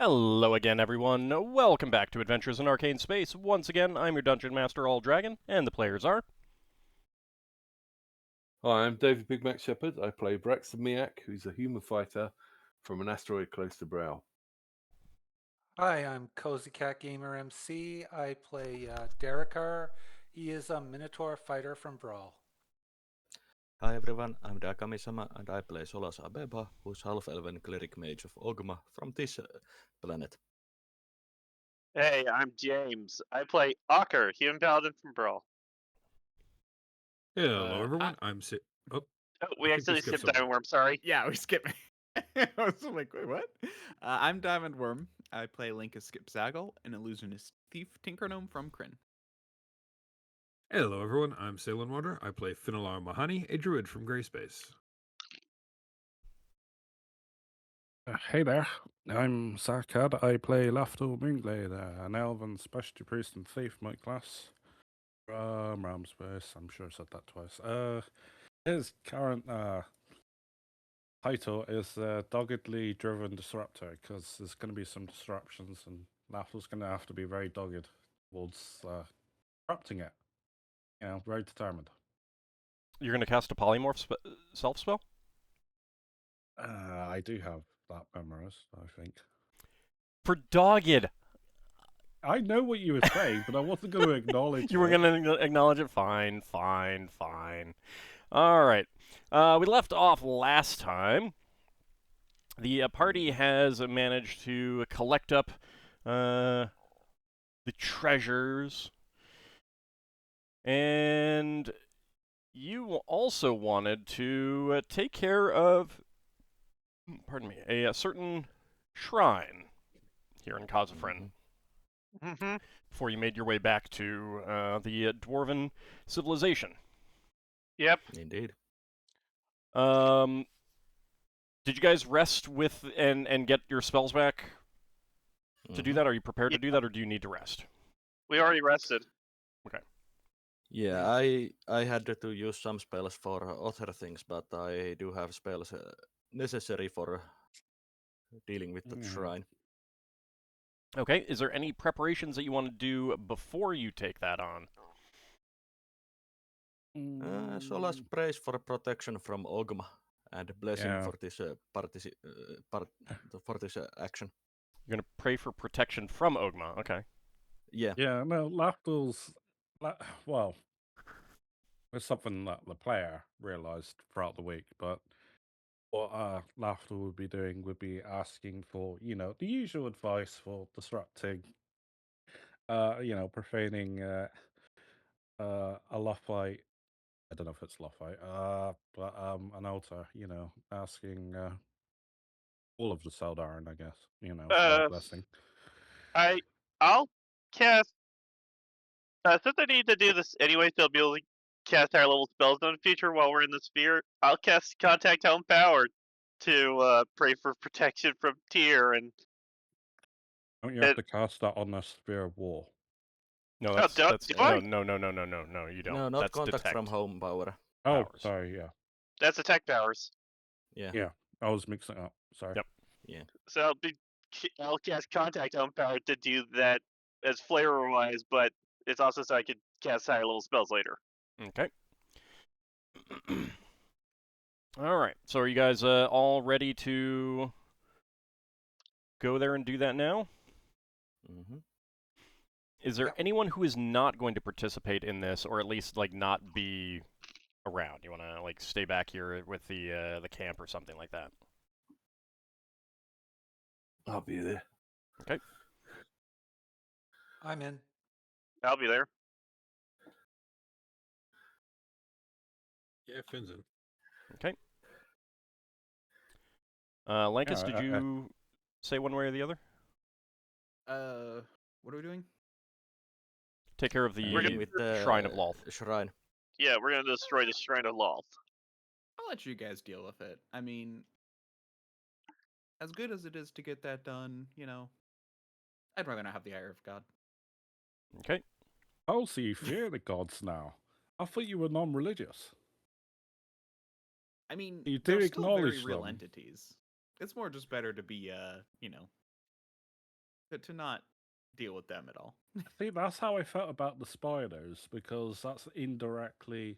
Hello again, everyone. Welcome back to Adventures in Arcane Space. Once again, I'm your Dungeon Master, All Dragon, and the players are... Hi, I'm David Big Mac Shepherd. I play Braxon Miacc, who's a human fighter from an asteroid close to Brow. Hi, I'm Cozy Cat Gamer MC. I play Darrakar. He is a Minotaur fighter from Brawl. Hi everyone, I'm Dakami-sama and I play Solas Ebha, who's Half-Elven Cleric Mage of Ogma from this planet. Hey, I'm James. I play Ockar, Human Paladin from Brawl. Hello, everyone. Oh, Oh, we accidentally skipped Diamond Worm, sorry. Yeah, we skipped. I was like, wait, what? I'm Diamond Worm. I play Lankas Skipzaggle, an Illusionist thief tinker gnome from Kryn. hello, everyone. I'm Salem Water. I play Finnel'ar Mohani, a druid from Grey Space. Hey there, I'm Zakhan. I play Lafdul Moonglade, an elven specialty priest and thief my class from Realm Space. I'm sure I said that twice. His current title is Doggedly Driven Disruptor, because there's going to be some disruptions, and Lafdul's going to have to be very dogged towards disrupting it. You know, very determined. You're going to cast a Polymorph self-spell? I do have that memorized, I think. For dogged! I know what you were saying, but I wasn't going to acknowledge You were going to acknowledge it? Fine. Alright. We left off last time. The party has managed to collect up the treasures. And you also wanted to take care of, a certain shrine here in Kazafrin. Mm-hmm. Before you made your way back to the Dwarven civilization. Yep. Indeed. Did you guys rest with and get your spells back to do that? Are you prepared to do that, or do you need to rest? We already rested. Yeah, I had to use some spells for other things, but I do have spells necessary for dealing with the shrine. Okay, is there any preparations that you want to do before you take that on? Solas prays for protection from Ogma and blessing for this action. You're going to pray for protection from Ogma, okay. Yeah. Yeah, no, Lafdul's... Well, it's something that the player realized throughout the week, but what Lafdul would be doing would be asking for, the usual advice for disrupting, profaning a Lothite. I don't know if it's Lothite, but an altar, asking all of the Seldarin, I guess, for their blessing. I'll cast... since I need to do this anyway, so I'll be able to cast higher level spells in the future while we're in the sphere, I'll cast Contact Helm Power to pray for protection from Tyr and... Don't you have to cast that on the Sphere of War? No, Oh, do I? no, you don't. No, not that's contact detect. from home power. Oh, powers. sorry, yeah. That's attack powers. Yeah. I was mixing it up, sorry. Yep. Yeah. So I'll cast Contact Helm Power to do that as flavor-wise, but it's also so I could cast higher level spells later. Okay. Alright, so are you guys all ready to go there and do that now? Mm-hmm. Is there anyone who is not going to participate in this, or at least not be around? You want to stay back here with the camp or something like that? I'll be there. Okay. I'm in. I'll be there. Yeah, Finn's in. Okay. Lankas, did you say one way or the other? What are we doing? Take care of the with the Shrine of Loth. Shrine. Yeah, we're gonna destroy the Shrine of Loth. I'll let you guys deal with it. I mean, as good as it is to get that done, I'd rather not have the ire of God. Okay. Oh, so you fear the gods now? I thought you were non-religious. I mean, You do they're still acknowledge very real them. entities. It's more just better to be, to not deal with them at all. See, that's how I felt about the spiders, because that's indirectly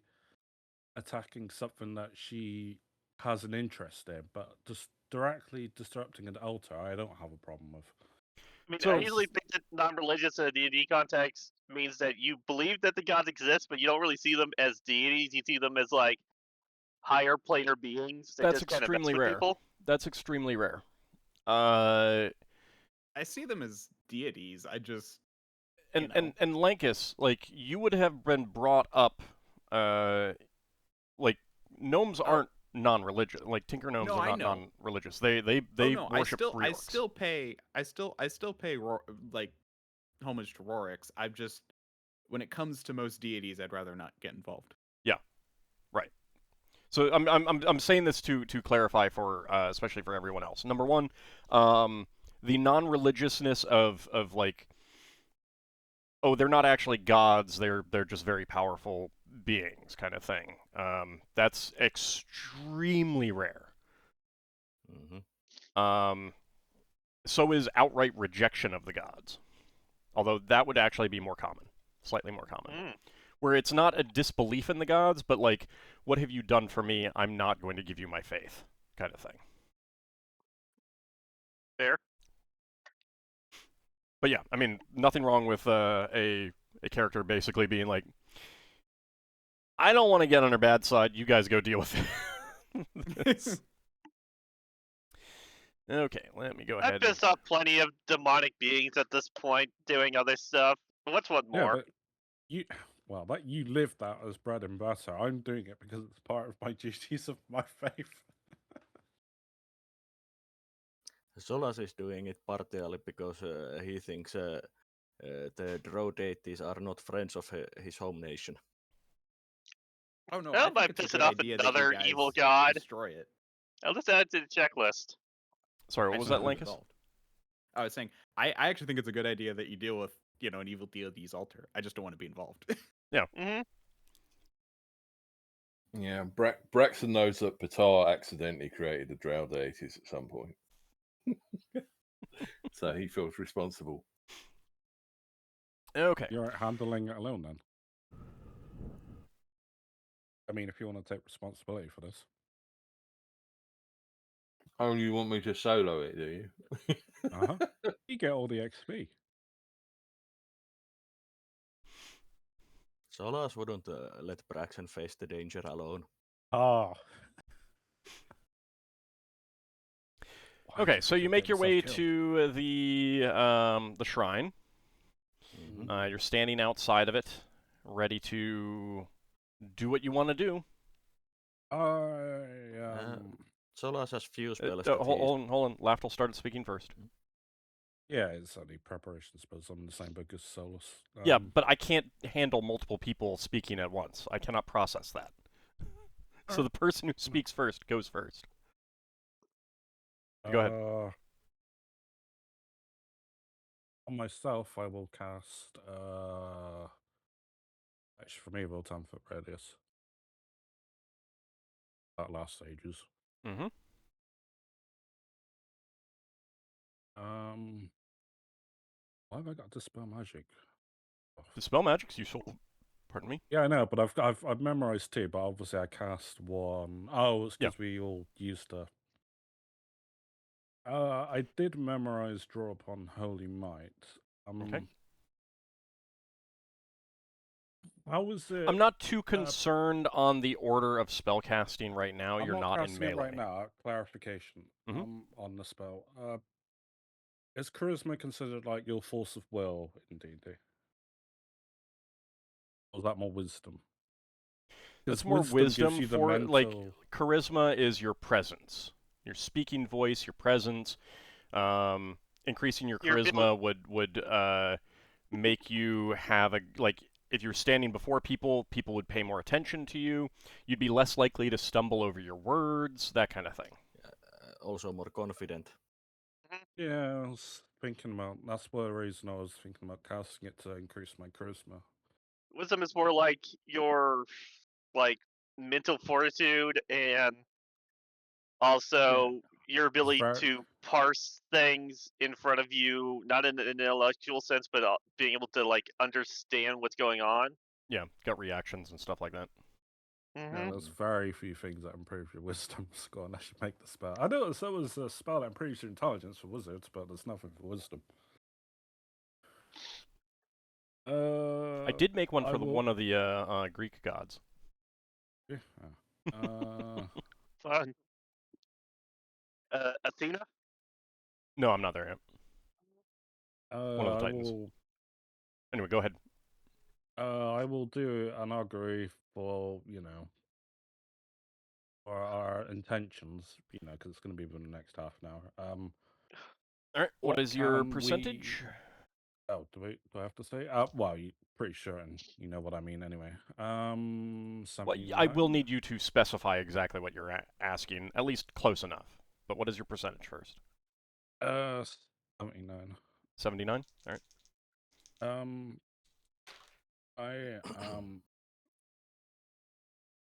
attacking something that she has an interest in, but just directly disrupting an altar, I don't have a problem with. I mean, So- I usually think that non-religious in a D&D context means that you believe that the gods exist, but you don't really see them as deities. You see them as like higher planar beings. That That's just kind of extremely mess with rare. people. That's extremely rare. I see them as deities. I just And you know. and Lankas, like you would have been brought up, like gnomes aren't non-religious. Like tinker gnomes No, are I not know. non-religious. They Oh, no, worship I Reorcs. still pay like homage to Rorix. I've just when it comes to most deities, I'd rather not get involved. So I'm saying this to clarify for especially for everyone else. Number one, the non-religiousness of like, oh, they're not actually gods. They're just very powerful beings, kind of thing. That's extremely rare. Mm-hmm. So is outright rejection of the gods, although that would actually be more common, slightly more common. Where it's not a disbelief in the gods, but like, what have you done for me? I'm not going to give you my faith, kind of thing. Fair. But yeah, I mean, nothing wrong with a character basically being like, I don't want to get on her bad side. You guys go deal with it. Okay, let me go I've ahead. pissed off plenty of demonic beings at this point doing other stuff. What's one Yeah, more? but you live that as bread and butter. I'm doing it because it's part of my duties of my faith. Solas is doing it partially because he thinks the drow deities are not friends of his home nation. Oh no, Well, I by think it's a pissing good off idea that you another guys evil god. destroy it. I'll just add it to the checklist. Sorry, what I was just that, want Lankas? involved. I was saying, I actually think it's a good idea that you deal with, an evil deity's altar. I just don't want to be involved. Mm-hmm. Yeah, Braxon knows that Patar accidentally created the drow deities at some point. So he feels responsible. Okay. You're handling it alone then. I mean, if you want to take responsibility for this. Oh, you want me to solo it, do you? Uh-huh. You get all the XP. Solas wouldn't let Braxon face the danger alone. Ah. Okay, so you make your way to the shrine. Mm-hmm. You're standing outside of it, ready to do what you want to do. Solas has few spells. Hold on. Lafdul started speaking first. Yeah, it's only preparation spells. I'm in the same book as Solas. Yeah, but I can't handle multiple people speaking at once. I cannot process that. So the person who speaks first goes first. Go ahead. On myself, I will cast actually from Evil 10-foot radius. That last stages. Mm-hmm. Why have I got Dispel Magic? Dispel Magic's useful. Pardon me? Yeah, I know, but I've memorized two, but obviously I cast one. Oh, it's because we all used the. I did memorize Draw Upon Holy Might. Okay. How was it? I'm not too concerned on the order of spellcasting right now. I'm You're not in casting it melee. right now. Clarification on the spell. Is charisma considered like your force of will in D&D? Or is that more wisdom? It's more gives wisdom you the for like mental- charisma is your presence, your speaking voice, your presence. Increasing your Your charisma would make you have if you're standing before people, people would pay more attention to you. You'd be less likely to stumble over your words, that kind of thing. Also more confident. Yeah, I was thinking about. That's the reason I was thinking about casting it to increase my charisma. Wisdom is more like your mental fortitude and also your ability to parse things in front of you, not in an intellectual sense, but being able to like understand what's going on. Yeah, gut reactions and stuff like that. Yeah, there's very few things that improve your wisdom score unless you make the spell. I noticed there was a spell that improves your intelligence for wizards, but there's nothing for wisdom. I did make one for one of the Greek gods. Yeah. Fun. Athena? No, I'm not there yet. One of the I Titans. will. Anyway, go ahead. I will do an augury for for our intentions, because it's going to be within the next half an hour. All right. What is your percentage? Oh, do I have to say? Well, you're pretty sure, and you know what I mean anyway. Well, 79. I will need you to specify exactly what you're asking, at least close enough. But what is your percentage first? 79. 79. All right.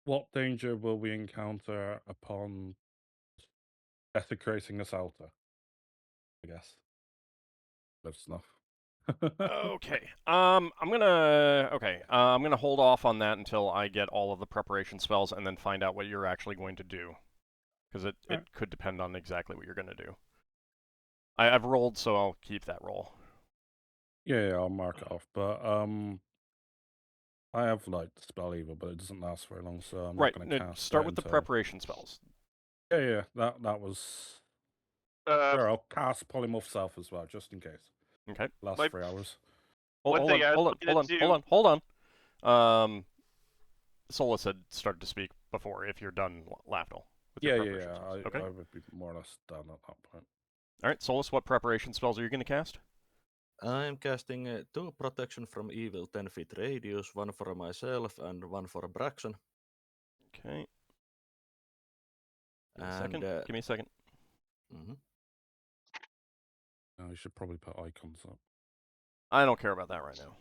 What danger will we encounter upon desecrating this altar? I guess. Close enough. Okay. I'm gonna hold off on that until I get all of the preparation spells and then find out what you're actually going to do, because it could depend on exactly what you're gonna do. I've rolled, so I'll keep that roll. Yeah, I'll mark it off. But I have like the spell evil, but it doesn't last very long, so I'm not going to cast. Start with the preparation spells. Yeah, that was. Sure, I'll cast Polymorph Self as well, just in case. Okay. Last 3 hours. Hold on. Solas had started to speak before. If you're done, Lafdul. Yeah. Okay. I would be more or less done at that point. All right, Solas, what preparation spells are you going to cast? I'm casting 2 protection from evil 10 feet radius, 1 for myself and 1 for Braxon. Okay. Give me a second. Mm-hmm. You should probably put icons up. I don't care about that right now.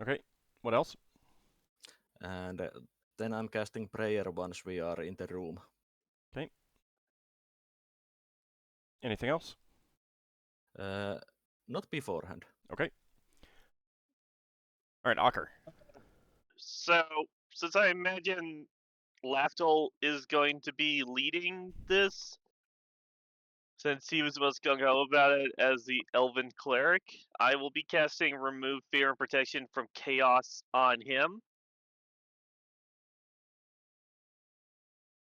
Okay, what else? And then I'm casting prayer once we are in the room. Okay. Anything else? Not beforehand. Okay. All right, Ockar. So, since I imagine Lafdul is going to be leading this, since he was the most gung-ho about it as the Elven Cleric, I will be casting Remove Fear and Protection from Chaos on him.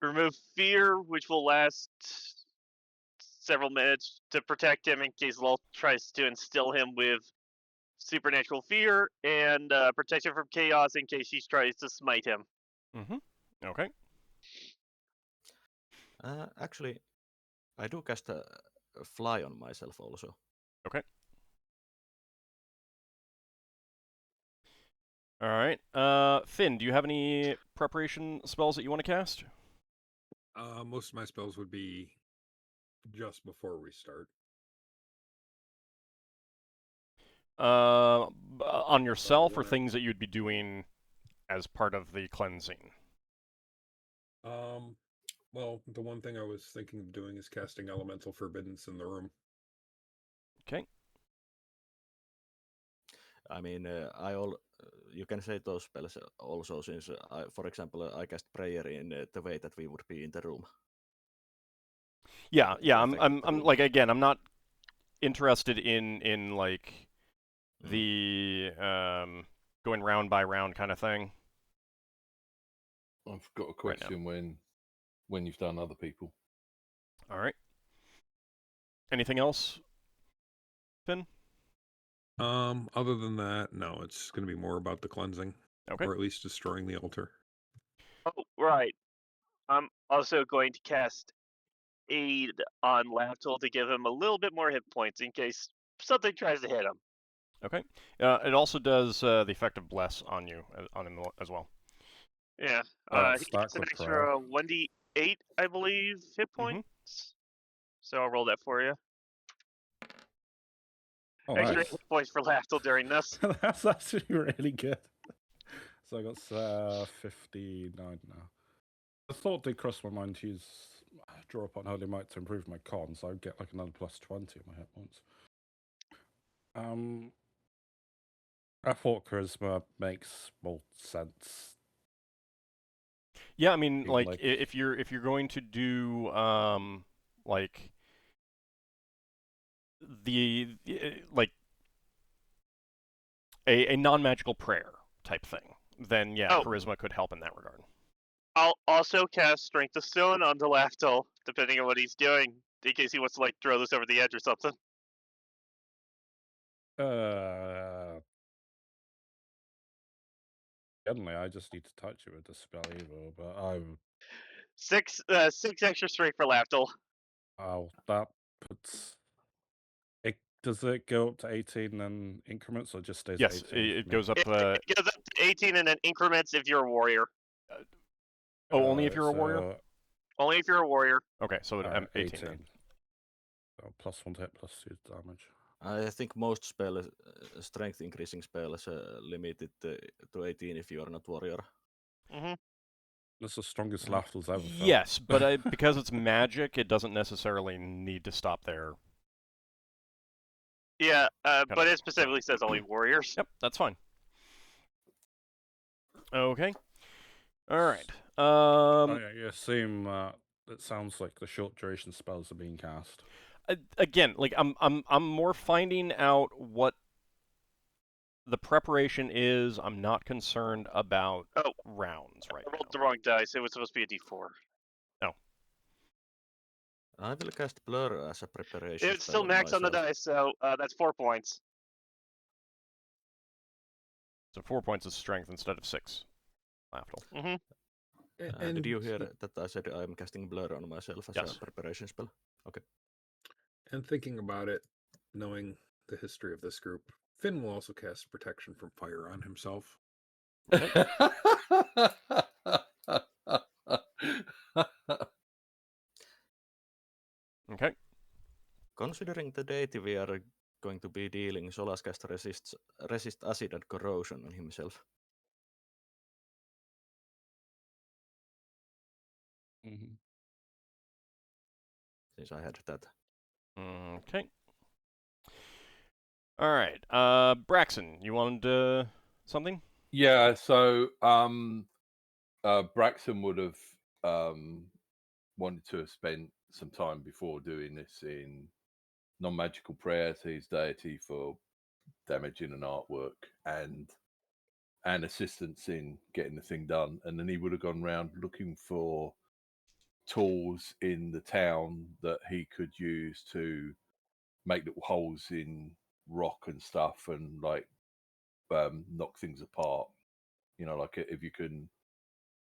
Remove Fear, which will last several minutes to protect him in case Lol tries to instill him with supernatural fear, and Protection from Chaos in case she tries to smite him. Mm-hmm. Okay. Actually, I do cast a fly on myself also. Okay. All right. Finn, do you have any preparation spells that you want to cast? Most of my spells would be just before we start. On yourself or things that you'd be doing as part of the cleansing? Well, the one thing I was thinking of doing is casting Elemental Forbiddance in the room. Okay. I mean, you can say those spells also, since, for example, I cast prayer in the way that we would be in the room. Yeah. I'm like, again, I'm not interested in like the going round by round kind of thing. I've got a question when you've done other people. All right. Anything else, Finn? Other than that, no, it's going to be more about the cleansing. Okay. Or at least destroying the altar. Oh, right. I'm also going to cast Aid on Lafdul to give him a little bit more hit points in case something tries to hit him. Okay. It also does the effect of Bless on you, on him as well. Yeah. He gets an extra 1d8, I believe, hit points. So I'll roll that for you. Oh, Extra nice. hit points for Lafdul during this. That's actually really good. So I got 59 now. The thought did cross my mind to use draw upon Holy Might to improve my con, so I'd get like another +20 on my hit points. I thought charisma makes more sense. Yeah, I mean, Being like if you're going to do like like a non-magical prayer type thing, then yeah, Oh. charisma could help in that regard. I'll also cast Strength of Stone onto Lafdul, depending on what he's doing, in case he wants to like throw this over the edge or something. Generally, I just need to touch it with the spell evil, but I'm. 6 extra strength for Lafdul. Oh, that puts. Does it go up to 18 in increments, or just stays Yes, at 18? it goes up. It goes up to 18 and then increments if you're a warrior. Only if you're a warrior? Only if you're a warrior. Okay, so 18 then. So +1 to hit, +2 damage. I think most strength increasing spells limited to 18 if you are not warrior. Mm-hmm. That's the strongest Lafdul's ever felt. Yes, but because it's magic, it doesn't necessarily need to stop there. Yeah, but it specifically says only warriors. Yep, that's fine. Okay. All right. You assume it sounds like the short duration spells are being cast. Again, like I'm more finding out what the preparation is. I'm not concerned about rounds right I rolled now. the wrong dice. It was supposed to be a D4. No. I will cast Blur as a preparation. It's still max on the dice, so that's 4 points. So 4 points of strength instead of 6. Lafdul. Mm-hmm. Did you hear that I said I'm casting Blur on myself as a preparation spell? Okay. And thinking about it, knowing the history of this group, Finn will also cast Protection from Fire on himself. Okay. Considering the deity we are going to be dealing, Solas cast resist acid and corrosion on himself. Mm-hmm. Since I had that. Okay. All right. Braxon, you wanted something? Yeah. So Braxon would have wanted to have spent some time before doing this in non-magical prayer to his deity for damaging an artwork and assistance in getting the thing done, and then he would have gone around looking for tools in the town that he could use to make little holes in rock and stuff and like knock things apart. You know, like if you can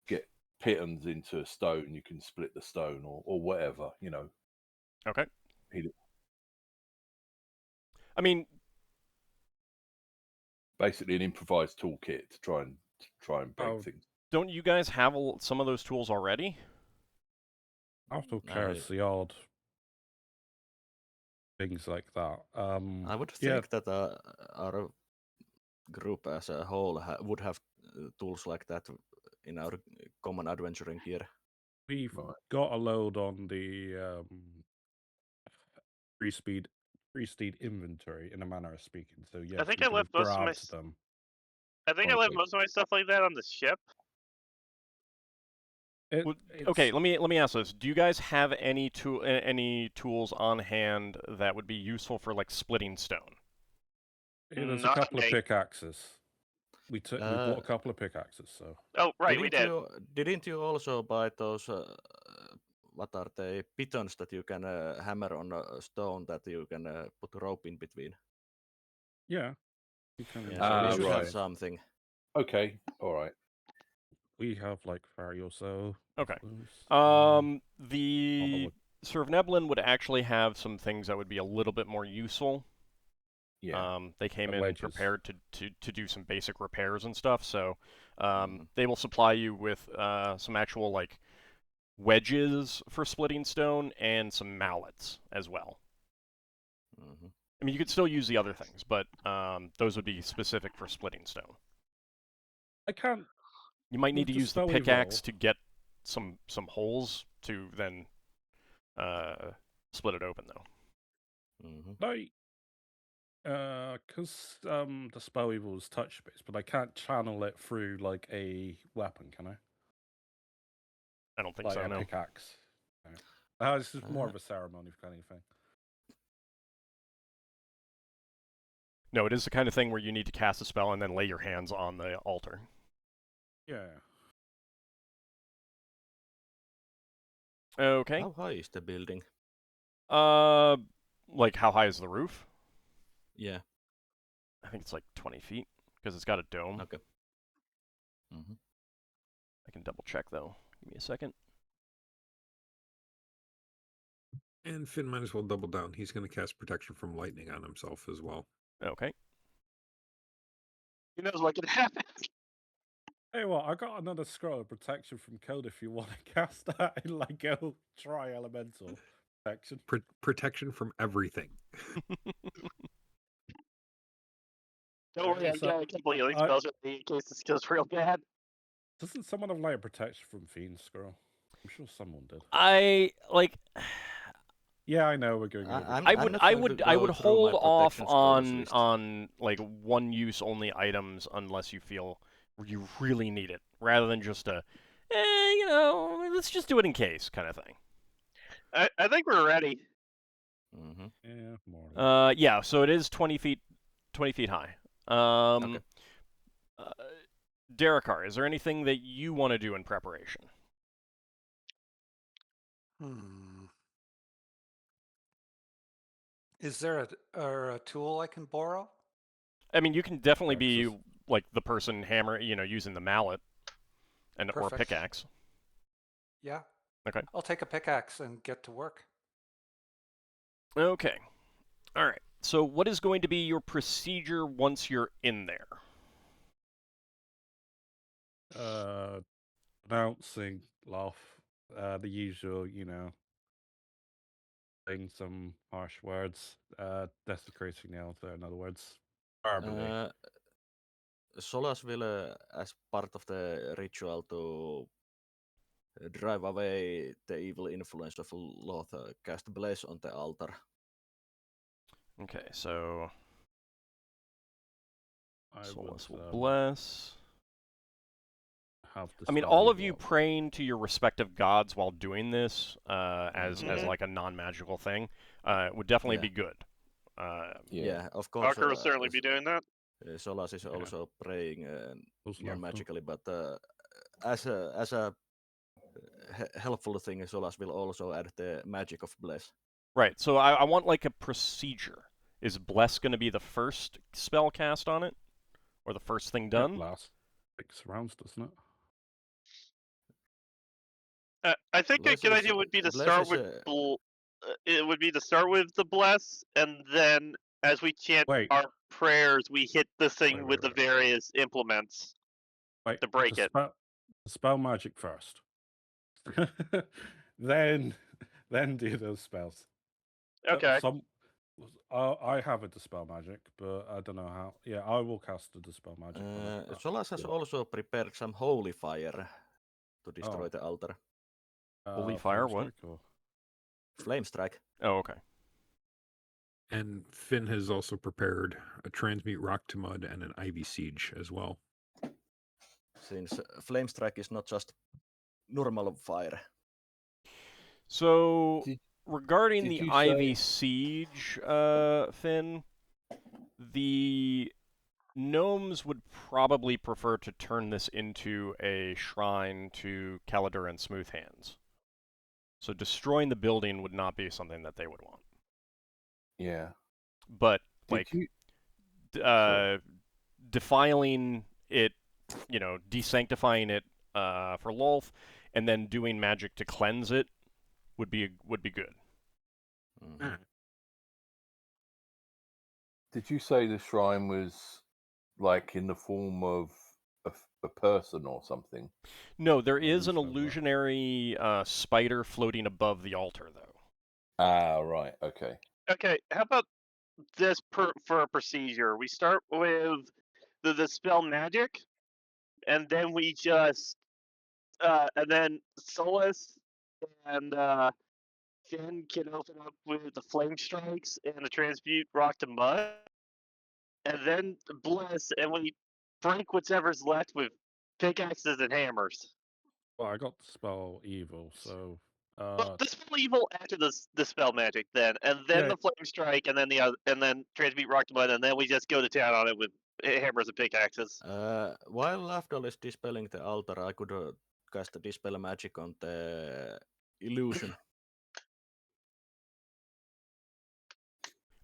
get pitons into a stone, you can split the stone or whatever, you know. Okay. I mean, basically an improvised toolkit to try and break things. Don't you guys have some of those tools already? Lafdul carries the odd things like that. I would think that our group as a whole would have tools like that in our common adventuring gear. We've got a load on the free steed inventory, in a manner of speaking. So yes, I think we I could left have most of my. grabbed them. I think I left most of my stuff like that on the ship. Okay, let me ask this: do you guys have any tools on hand that would be useful for like splitting stone? There's a couple of pickaxes. We bought a couple of pickaxes. So. Oh right, we did. Didn't you also buy those? What are they? Pitons that you can hammer on a stone that you can put a rope in between. Yeah. You can. So we should have something. Okay. All right. We have like Farioso. Okay. The Sir Neblin would actually have some things that would be a little bit more useful. Yeah. They came in prepared to do some basic repairs and stuff, so they will supply you with some actual like wedges for splitting stone and some mallets as well. I mean, you could still use the other things, but those would be specific for splitting stone. I can't. You might need With to the use the spell pickaxe evolve- to get some holes to then split it open, though. Like, because the spell evil is touch based, but I can't channel it through like a weapon, can I? I don't think Like so. a No. pickaxe. This is more of a ceremony kind of thing. No, it is the kind of thing where you need to cast a spell and then lay your hands on the altar. Yeah. Okay. How high is the building? Like how high is the roof? Yeah. I think it's like 20 feet because it's got a dome. Okay. Mm-hmm. I can double check though. Give me a second. And Finn might as well double down. He's going to cast protection from lightning on himself as well. Okay. Who knows what can happen? Hey, well, I got another scroll of protection from Code if you want to cast that in like a tri-elemental protection. Protection from everything. Don't worry, I So, got a couple healing spells with me in case this goes real bad. Doesn't someone have like a protection from Fiend scroll? I'm sure someone did. I like. Yeah, I know we're going over. I would hold off on on like one use only items unless you feel you really need it, rather than just a, let's just do it in case kind of thing. I think we're ready. Mm-hmm. Yeah, more. Yeah. So it is 20 feet high. Okay. Darrakar, is there anything that you want to do in preparation? Is there a tool I can borrow? I mean, you can definitely be Axes. like the person using the mallet or Perfect. pickaxe. Yeah. Okay. I'll take a pickaxe and get to work. Okay. All right. So what is going to be your procedure once you're in there? Announcing, laugh, the usual, saying some harsh words, desecrating the altar, in other words, verbally. Solas will, as part of the ritual to drive away the evil influence of Loth, cast Bless on the altar. Okay, so Solas will would, bless. have the I mean, spell all of you evolve. praying to your respective gods while doing this, as Mhm. like a non-magical thing, would definitely be good. Yeah, of course. Ockar will certainly be doing that. Solas is also praying Those non-magically, but as a helpful thing, Solas will also add the magic of Bless. Right. So I want like a procedure. Is bless going to be the first spell cast on it, or the first thing done? It lasts 6 rounds, doesn't it? I think Bless a good is- idea would be to Bless start is, with it would be to start with the bless, and then as we chant Wait. our prayers, we hit the thing Wait, with the various implements Wait, to break it. Spell magic first. then do those spells. Okay. I have a dispel magic, but I don't know how. Yeah, I will cast the dispel magic. Solas has also prepared some holy fire to destroy the altar. Holy fire, what? Flame strike. Oh, okay. And Finn has also prepared a transmute rock to mud and an ivy siege as well. Since flame strike is not just normal fire. So regarding did the you Ivy say- Siege, Finn, the gnomes would probably prefer to turn this into a shrine to Kaladur and Smooth Hands. So destroying the building would not be something that they would want. Yeah. But Did like you- defiling it, desanctifying it for Lolth, and then doing magic to cleanse it would be good. Mm-hmm. Did you say the shrine was like in the form of a person or something? No, there is an Illusion of that. illusionary spider floating above the altar, though. Ah, right. Okay. Okay. How about this for a procedure. We start with the dispel magic, and then we just and then Solas and Finn can open up with the flame strikes and the transmute rock to mud, and then bless, and we break whatever's left with pickaxes and hammers. Well, I got the spell evil, so Well, dispel evil after the spell magic, then, and then Yeah. the flame strike, and then the other, and then transmute rock to mud, and then we just go to town on it with hammers and pickaxes. While Lafdul is dispelling the altar, I could cast a dispel magic on the illusion.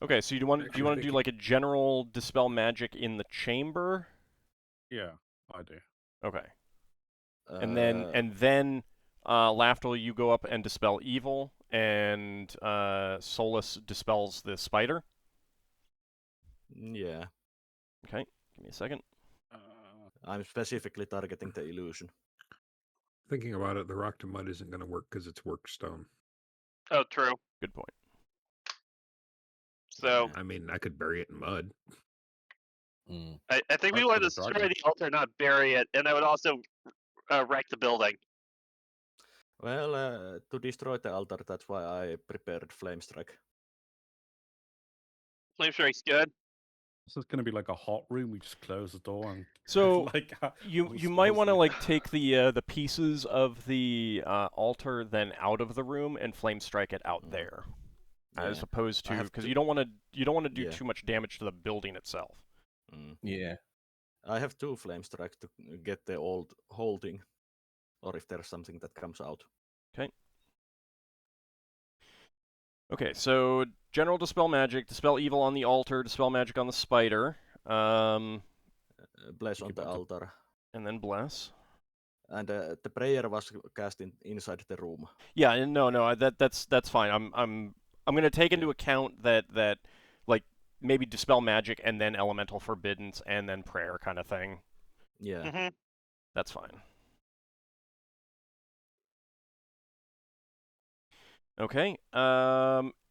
Okay, so do you want to do thinking- like a general dispel magic in the chamber? yeah, I do. Okay. And then Lafdul, you go up and dispel evil, and Solas dispels the spider. Yeah, Okay, give me a second. I'm specifically targeting the illusion. Thinking about it, the rock to mud isn't going to work because it's work stone. Oh, true. Good point. So Yeah. I mean, I could bury it in mud. Mm. I think we That's want for to the destroy dragon. the altar, not bury it, and that would also wreck the building. Well, to destroy the altar, that's why I prepared Flame Strike. Flame strike's good. This is going to be like a hot room. We just close the door and So like you might want to like take the pieces of the altar then out of the room and flame strike it out there, as Yeah. opposed I to have because to- you don't want to do Yeah. too much damage to the building itself. Yeah. I have 2 Flame Strikes to get the old holding, or if there's something that comes out. Okay, so general dispel magic, dispel evil on the altar, dispel magic on the spider, Bless Think on the about the- altar. and then bless. And the prayer was cast inside the room. Yeah, and no, that's fine. I'm gonna take into account that like maybe dispel magic and then elemental forbiddance and then prayer kind of thing. Yeah. Hmm. That's fine. Okay.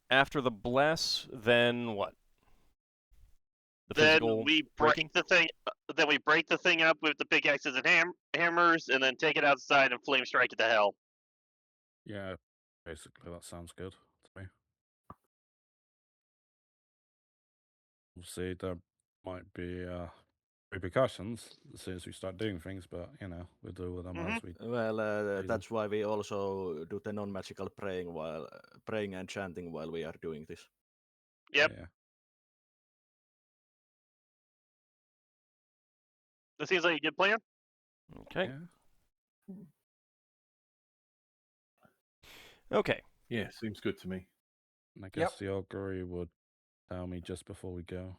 After the bless, then what? The Then physical we breaking? break the thing. Then we break the thing up with the pickaxes and hammers, and then take it outside and flame strike it to hell. Yeah, basically that sounds good to me. Obviously, there might be repercussions as soon as we start doing things, but you know we'll deal with them as we. Well, Reason. that's why we also do the non-magical praying while praying and chanting while we are doing this. Yep. Yeah. That seems like a good plan. Okay. Yeah. Okay. Yeah, seems good to me. And I guess the augury would tell me just before we go.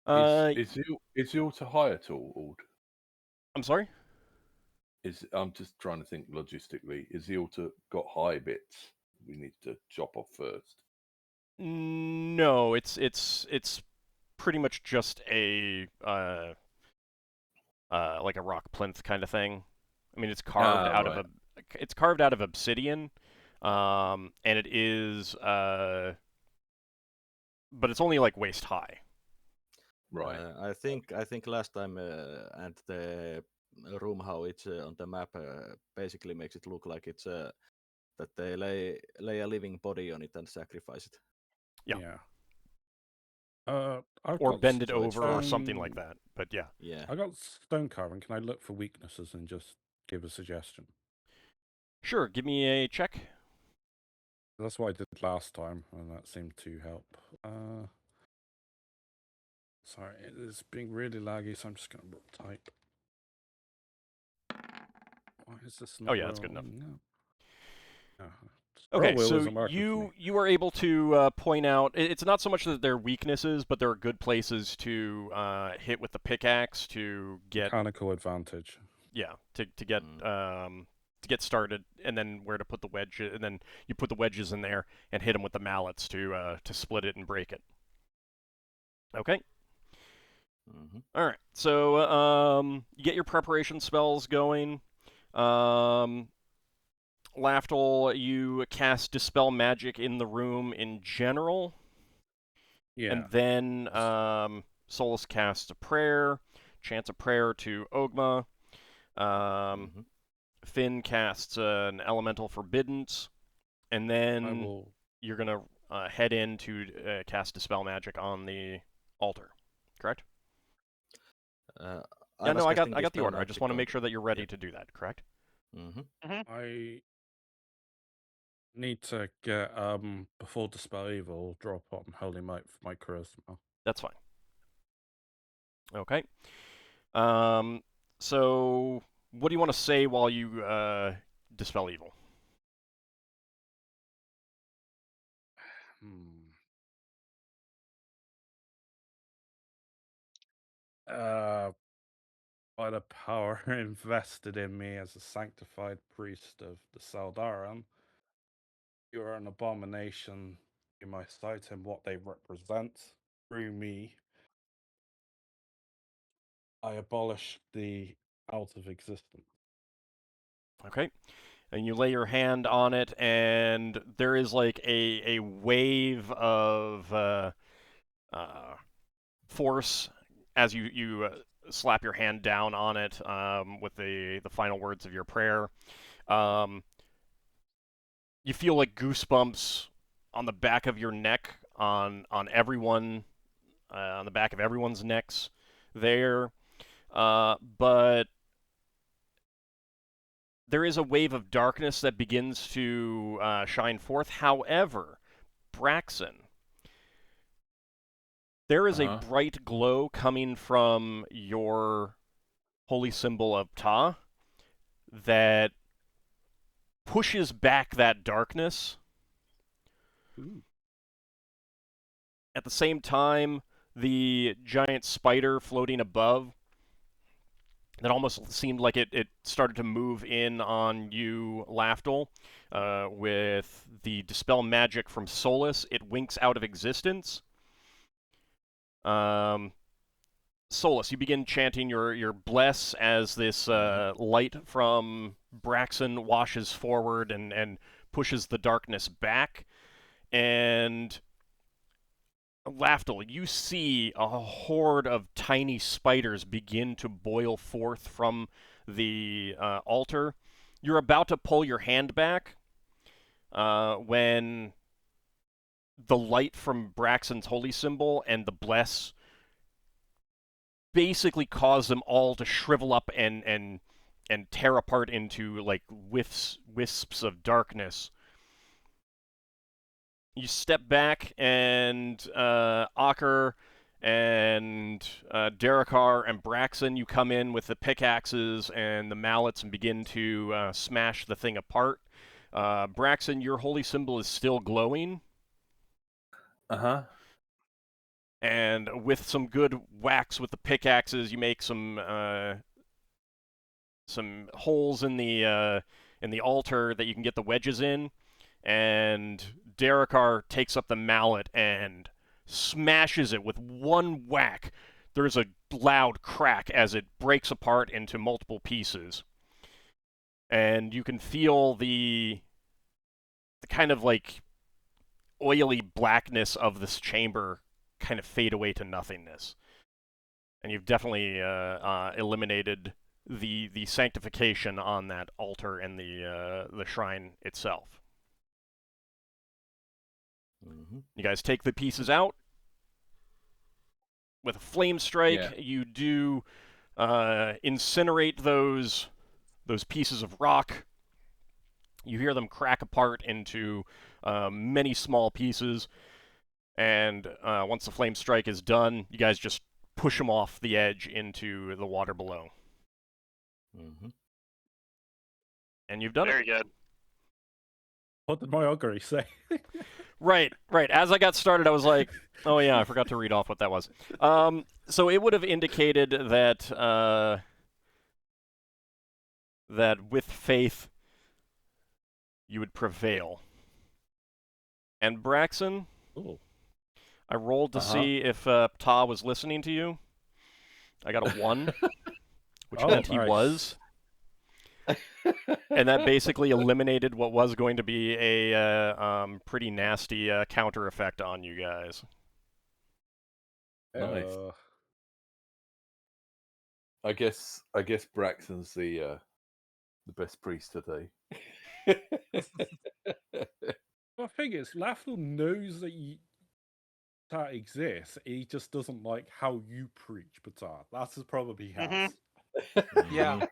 Is the altar high at all? Ord? I'm sorry? I'm just trying to think logistically. Is the altar got high bits we need to chop off first? No, it's pretty much just a like a rock plinth kind of thing. I mean, it's carved out right. of it's carved out of obsidian, and it is but it's only like waist high. Right. I think last time and the room how it's on the map basically makes it look like it's that they lay a living body on it and sacrifice it. Yeah. I've Or got bend it stone- over or something like that. But yeah. Yeah. I got stone carving. Can I look for weaknesses and just give a suggestion? Sure, give me a check. That's what I did last time, and that seemed to help. Sorry, it's being really laggy, so I'm just going to type. Why is this not yeah, that's good enough. rolling? No. Okay, Scroll wheel so isn't working for me. you are able to point out. It's not so much that they're weaknesses, but there are good places to hit with the pickaxe to get Mechanical advantage. to get started, and then where to put the wedge, and then you put the wedges in there and hit them with the mallets to split it and break it. Okay. Mm-hmm. All right. So you get your preparation spells going. Lafdul, you cast Dispel Magic in the room in general. Yeah. And then Solas casts a prayer, chants a prayer to Ogma. Mhm. Finn casts an elemental forbiddance, and I then will. you're gonna head in to cast Dispel Magic on the altar. Correct? Uh, Yeah, was no, I casting got the Dispel order. I just Magic want to on make sure that you're ready yeah. to do that. Correct? Mhm. I need to get before Dispel Evil, drop on Holy Might for my charisma. That's fine. Okay. So what do you want to say while you Dispel Evil? Hmm. By the power invested in me as a sanctified priest of the Saldaran, you are an abomination in my sight and what they represent. Through me, I abolish the out of existence. Okay. And you lay your hand on it, and there is like a wave of force as you slap your hand down on it with the final words of your prayer. You feel like goosebumps on the back of your neck, on everyone, on the back of everyone's necks there. But there is a wave of darkness that begins to shine forth. However, Braxon, there is a bright glow coming from your holy symbol of Ptah that pushes back that darkness. Ooh. At the same time, the giant spider floating above that almost seemed like it started to move in on you, Lafdul, with the Dispel Magic from Solas. It winks out of existence. Solas, you begin chanting your bless as this light from Braxon washes forward and pushes the darkness back. And Lafdul, you see a horde of tiny spiders begin to boil forth from the altar. You're about to pull your hand back when the light from Braxon's holy symbol and the bless basically cause them all to shrivel up and tear apart into like wisps of darkness. You step back, and Ockar and Darrakar and Braxon, you come in with the pickaxes and the mallets and begin to smash the thing apart. Braxon, your holy symbol is still glowing. And with some good whacks with the pickaxes, you make some holes in the altar that you can get the wedges in. And Darrakar takes up the mallet and smashes it with one whack. There's a loud crack as it breaks apart into multiple pieces. And you can feel the kind of like oily blackness of this chamber kind of fade away to nothingness. And you've definitely eliminated the sanctification on that altar and the shrine itself. You guys take the pieces out. With a flame strike, you do incinerate those pieces of rock. You hear them crack apart into many small pieces, and once the flame strike is done, you guys just push them off the edge into the water below. And you've done Very it. good. What did my augury say? Right. As I got started, I was like, oh yeah, I forgot to read off what that was. So it would have indicated that that with faith you would prevail. And Braxon, I rolled to see if Ptah was listening to you. I got a 1, which meant he was. And that basically eliminated what was going to be a pretty nasty counter effect on you guys. Nice. Uh, I guess Braxton's the best priest today. the thing is, Lafdul knows that exists. He just doesn't like how you preach Batar. That's the problem he has. Yeah.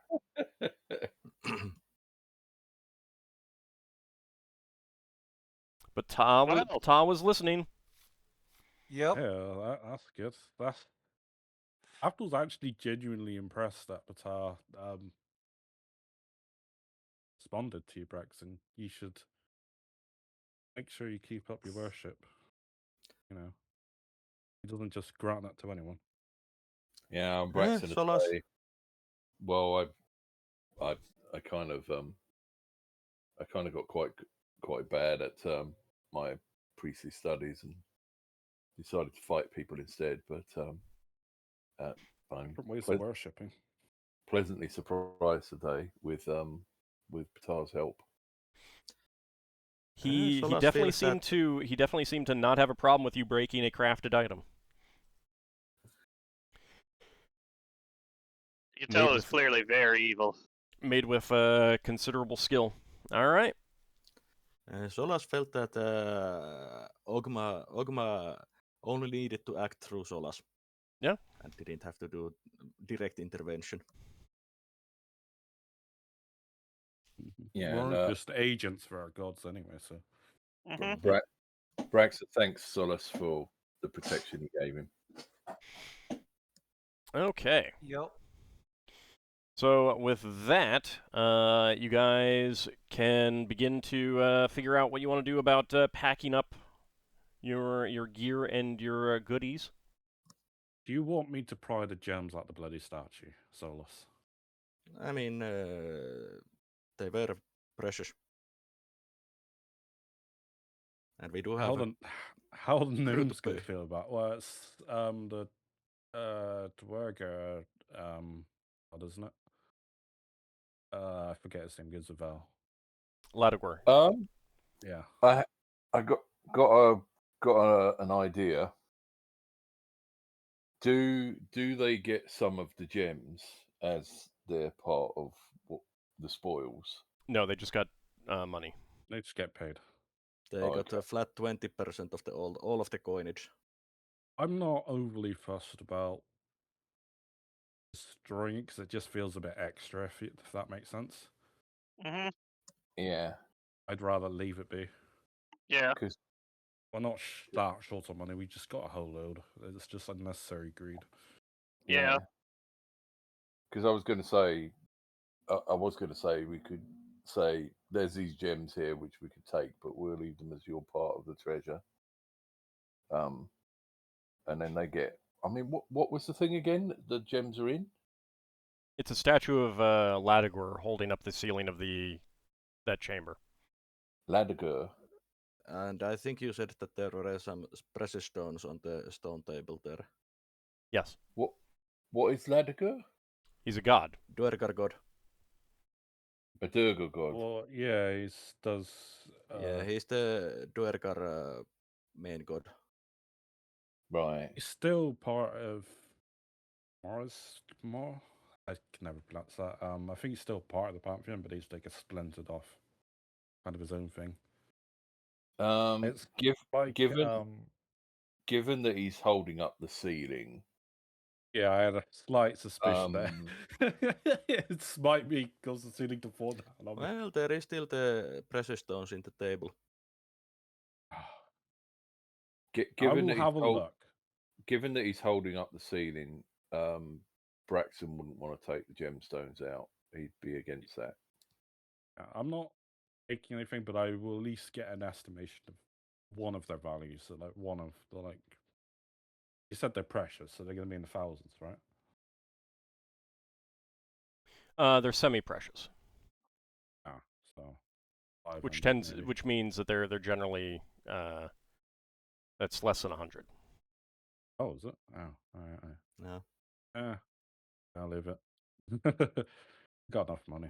But Wow. Ta was listening. Yep. Yeah, that's good. Lafdul's actually genuinely impressed that Batar responded to you, Braxon. You should make sure you keep up your worship. You know, he doesn't just grant that to anyone. Yeah, I'm Braxton. Solas. Well, I kind of got quite bad at my priestly studies and decided to fight people instead. But I'm Different ways of worshipping. pleasantly surprised today with Patar's help. He Solas definitely feels seemed to not have a problem with you breaking a crafted item. You can tell Made it was with- clearly very evil. Made with considerable skill. All right. Solas felt that Ogma only needed to act through Solas. Yeah. And didn't have to do direct intervention. Yeah, We're and, just agents for our gods anyway, so. Braxton thanks Solas for the protection he gave him. Okay. Yep. So with that, you guys can begin to figure out what you want to do about packing up your gear and your goodies. Do you want me to pry the gems out the bloody statue, Solas? I mean, they were precious. And we do have How the gnomes pay. gonna feel about? Well, it's the Dwerger what isn't it? I forget his name. Gives a vowel. Ladagor. Yeah. I got an idea. Do they get some of the gems as they're part of the spoils? No, they just got money. They just get paid. They got a flat 20% of the all of the coinage. I'm not overly fussed about destroying it because it just feels a bit extra, if that makes sense. Mm-hmm. Yeah. I'd rather leave it be. Yeah. Because we're not that short on money. We just got a whole load. It's just unnecessary greed. Yeah. Because I was going to say we could say there's these gems here which we could take, but we'll leave them as your part of the treasure. And then they get. I mean, what was the thing again? The gems are in. It's a statue of Ladagor holding up the ceiling of that chamber. Ladagor. And I think you said that there were some precious stones on the stone table there. Yes. What is Ladagor? He's a god. Dwergar god. A Durga god. Well, yeah, he does. Yeah, he's the Dwergar main god. Right. He's still part of More. I can never pronounce that. I think he's still part of the Pantheon, but he's like a splintered off, kind of his own thing. It's given that he's holding up the ceiling. Yeah, I had a slight suspicion there. It might be cause the ceiling to fall down. Well, there is still the precious stones in the table. Given I will have a look. Given that he's holding up the ceiling, Braxon wouldn't want to take the gemstones out. He'd be against that. I'm not taking anything, but I will at least get an estimation of one of their values. So, like, one of the, like, you said they're precious, so they're going to be in the thousands, right? They're semi-precious. Ah, so which means that they're generally that's less than 100. Oh, is it? Oh, all right. No. I'll leave it. Got enough money.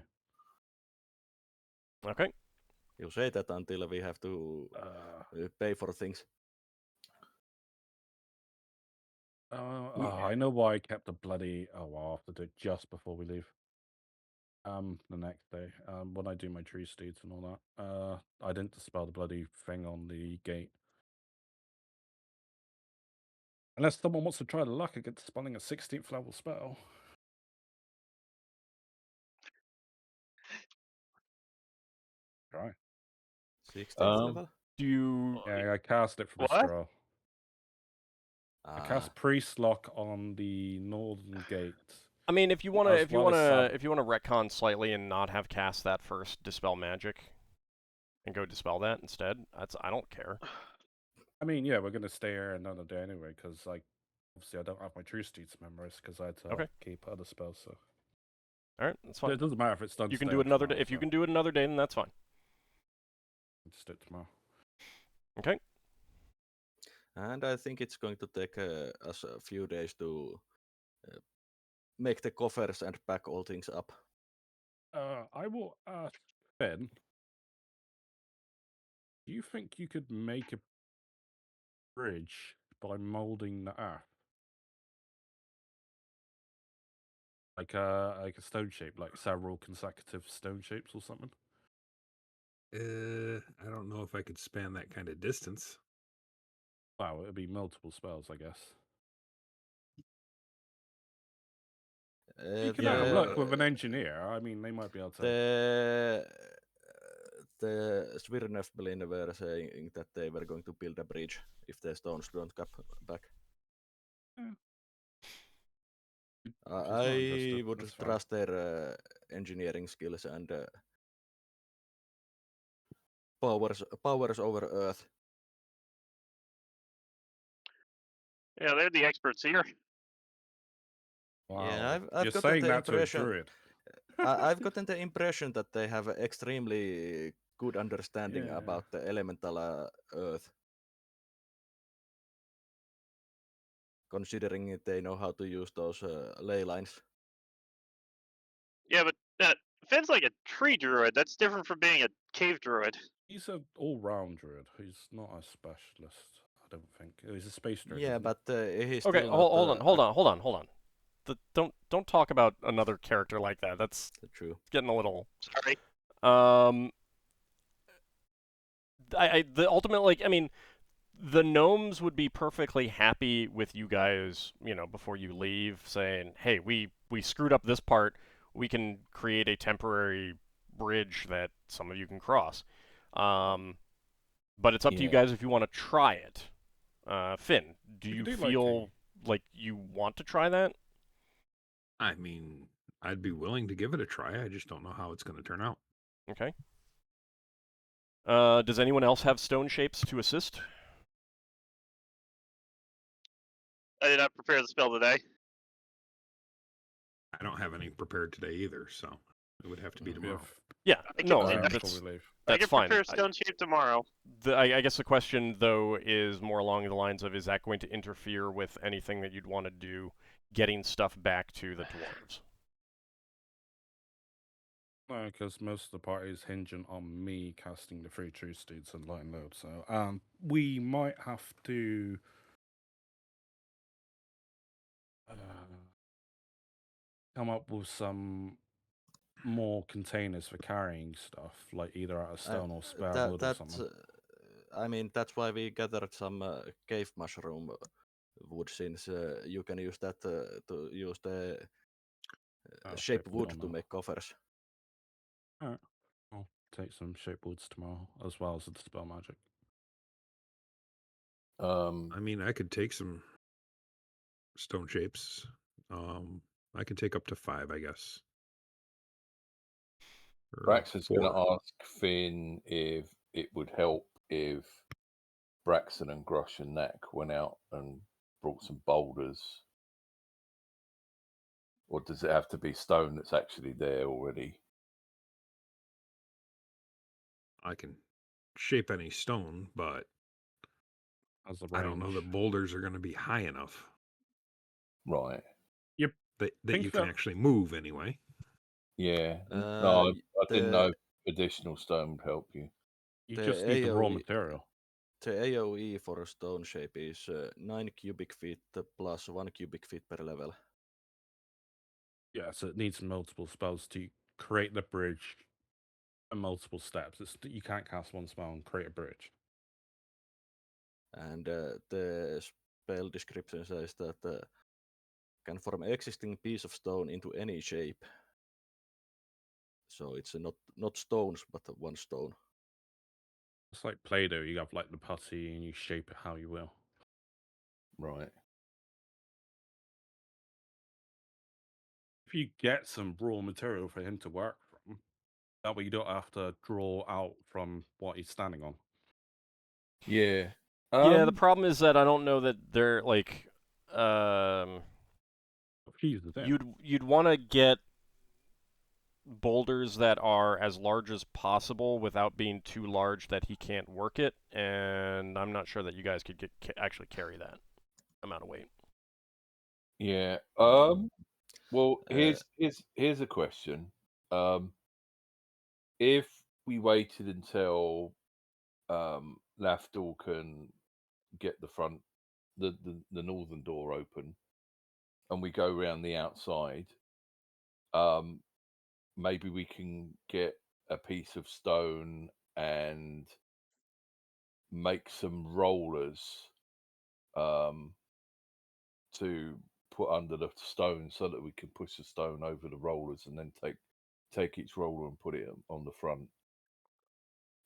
Okay. You say that until we have to pay for things. I know why I kept the bloody. Oh, well, I'll have to do it just before we leave. The next day, when I do my tree steeds and all that, I didn't dispel the bloody thing on the gate. Unless someone wants to try the luck against spelling a 16th level spell. Right. 16th level? Do you? Yeah, I cast it from What? Straw. I Ah, cast Priest Lock on the northern gate. I mean, if you wanna, As if you well as wanna, Sub. if you wanna retcon slightly and not have cast that first dispel magic, and go dispel that instead, I don't care. I mean, yeah, we're gonna stay here another day anyway, because like, obviously I don't have my true steeds memorized because I had to Okay. keep other spells. So All right, that's So fine. it doesn't matter if it's done. You can today do or it another day. tomorrow, If you so can do it another day, then that's fine. just do it tomorrow. Okay. and I think it's going to take us a few days to make the coffers and pack all things up. I will ask Ben. Do you think you could make a bridge by molding the earth? Like a stone shape, like several consecutive stone shapes or something? I don't know if I could span that kind of distance. Wow, it'd be multiple spells, I guess. You can have a look with an engineer. I mean, they might be able to. The Svirnefbelin were saying that they were going to build a bridge if the stones don't come back. Yeah. I would trust their engineering skills and powers over Earth. Yeah, they're the experts here. Wow. Yeah, I've You're gotten saying the that to a impression. druid. I've gotten the impression that they have extremely good understanding Yeah. about the elemental Earth. Considering they know how to use those ley lines. Yeah, but Finn's like a tree druid. That's different from being a cave druid. He's an all-round druid. He's not a specialist, I don't think. He's a space druid. Yeah, isn't he? but he's Okay. still Hold on. Don't talk about another character like that. That's true. getting a little. Sorry. The gnomes would be perfectly happy with you guys, before you leave, saying, "Hey, we screwed up this part. We can create a temporary bridge that some of you can cross." But it's up to you guys if you want to try it. Finn, do you feel like you want to try that? I mean, I'd be willing to give it a try. I just don't know how it's going to turn out. Okay. Does anyone else have stone shapes to assist? I did not prepare the spell today. I don't have any prepared today either, so it would have to be tomorrow. Yeah, no, I that's can fine. prepare stone shape tomorrow. I guess the question, though, is more along the lines of, is that going to interfere with anything that you'd want to do, getting stuff back to the dwarves? No, because most of the party is hinging on me casting the 3 true steeds and lighting load. So we might have to come up with some more containers for carrying stuff, like either out of stone or spare wood or something. I mean, that's why we gathered some cave mushroom wood, since you can use that to use the shape wood to make coffers. Alright, I'll take some shape woods tomorrow, as well as the dispel magic. I mean, I could take some stone shapes. I can take up to 5, I guess. Braxon's going to ask Finn if it would help if Braxon and Grosh and Knack went out and brought some boulders. Or does it have to be stone that's actually there already? I can shape any stone, but I don't know that boulders are going to be high enough. Right. Yep. That you can actually move anyway. Yeah. No, I didn't know additional stone would help you. You just need the raw material. the AoE for a stone shape is 9 cubic feet plus 1 cubic feet per level. Yeah, so it needs multiple spells to create the bridge and multiple steps. You can't cast one spell and create a bridge. And the spell description says that can form existing piece of stone into any shape. So it's not stones, but one stone. It's like Play-Doh. You have like the putty and you shape it how you will. Right. If you get some raw material for him to work from, that way you don't have to draw out from what he's standing on. Yeah. Yeah, the problem is that I don't know that they're like Jesus, you'd want to get boulders that are as large as possible without being too large that he can't work it, and I'm not sure that you guys could actually carry that amount of weight. Yeah. Well, here's a question. If we waited until Lafdul can get the northern door open, and we go around the outside, maybe we can get a piece of stone and make some rollers to put under the stone so that we can push the stone over the rollers and then take each roller and put it on the front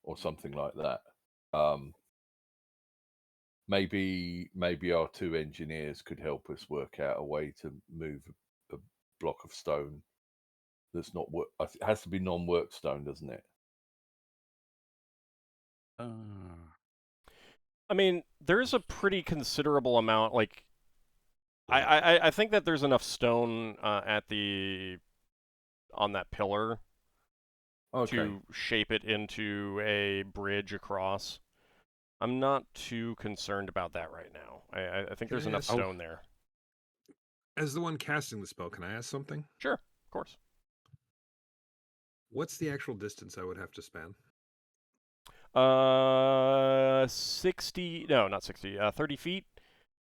or something like that. Maybe our two engineers could help us work out a way to move a block of stone that's not work. It has to be non-work stone, doesn't it? I mean, there's a pretty considerable amount. Like, Yeah. I think that there's enough stone on that pillar to shape it into a bridge across. I'm not too concerned about that right now. I think there's enough stone there. As the one casting the spell, can I ask something? Sure, of course. What's the actual distance I would have to span? 60, no, not 60, 30 feet.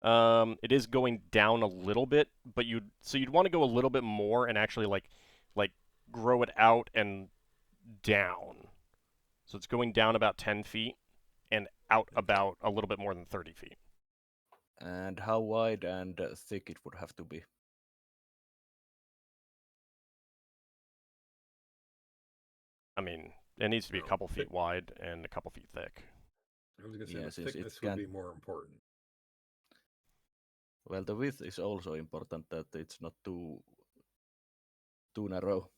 It is going down a little bit, but you'd want to go a little bit more and actually like grow it out and down. So it's going down about 10 feet and out about a little bit more than 30 feet. And how wide and thick it would have to be? I mean, it needs to be a couple feet wide and a couple feet thick. I was going to say the thickness would be more important. Well, the width is also important, that it's not too narrow.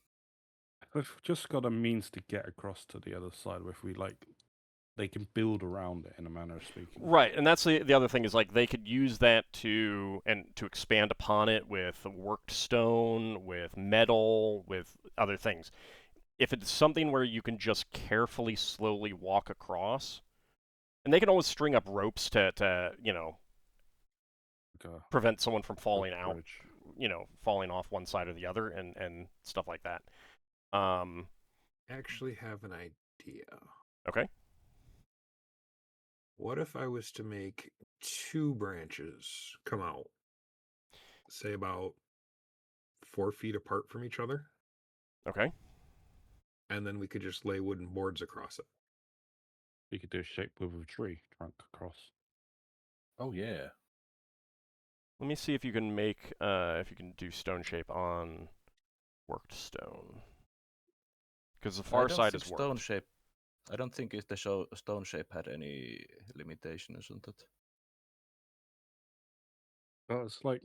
We've just got a means to get across to the other side. If we they can build around it in a manner of speaking. Right, and that's the other thing is like they could use that to expand upon it with worked stone, with metal, with other things. If it's something where you can just carefully, slowly walk across, and they can always string up ropes to prevent someone from falling out, falling off one side or the other, and stuff like that. Actually have an idea. Okay. What if I was to make 2 branches come out, say about 4 feet apart from each other? Okay. And then we could just lay wooden boards across it. You could do a shape with a tree trunk across. Oh yeah. Let me see if you can make if you can do stone shape on worked stone. Because the far side is worked. Stone shape. I don't think the stone shape had any limitations on that. Well, it's like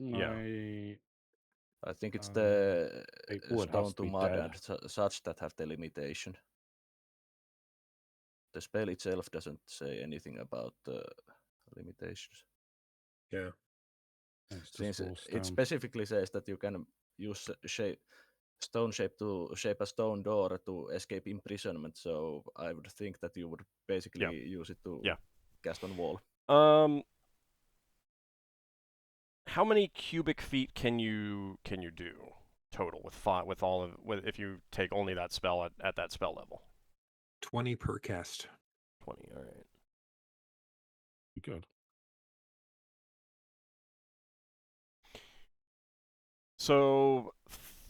I think it's the stone to mud dead. and such that have the limitation. The spell itself doesn't say anything about limitations. Yeah. Since it specifically says that you can use stone shape to shape a stone door to escape imprisonment, so I would think that you would basically use it to cast on wall. How many cubic feet can you do total with all of if you take only that spell at that spell level? 20 per cast. 20. All right. Good. So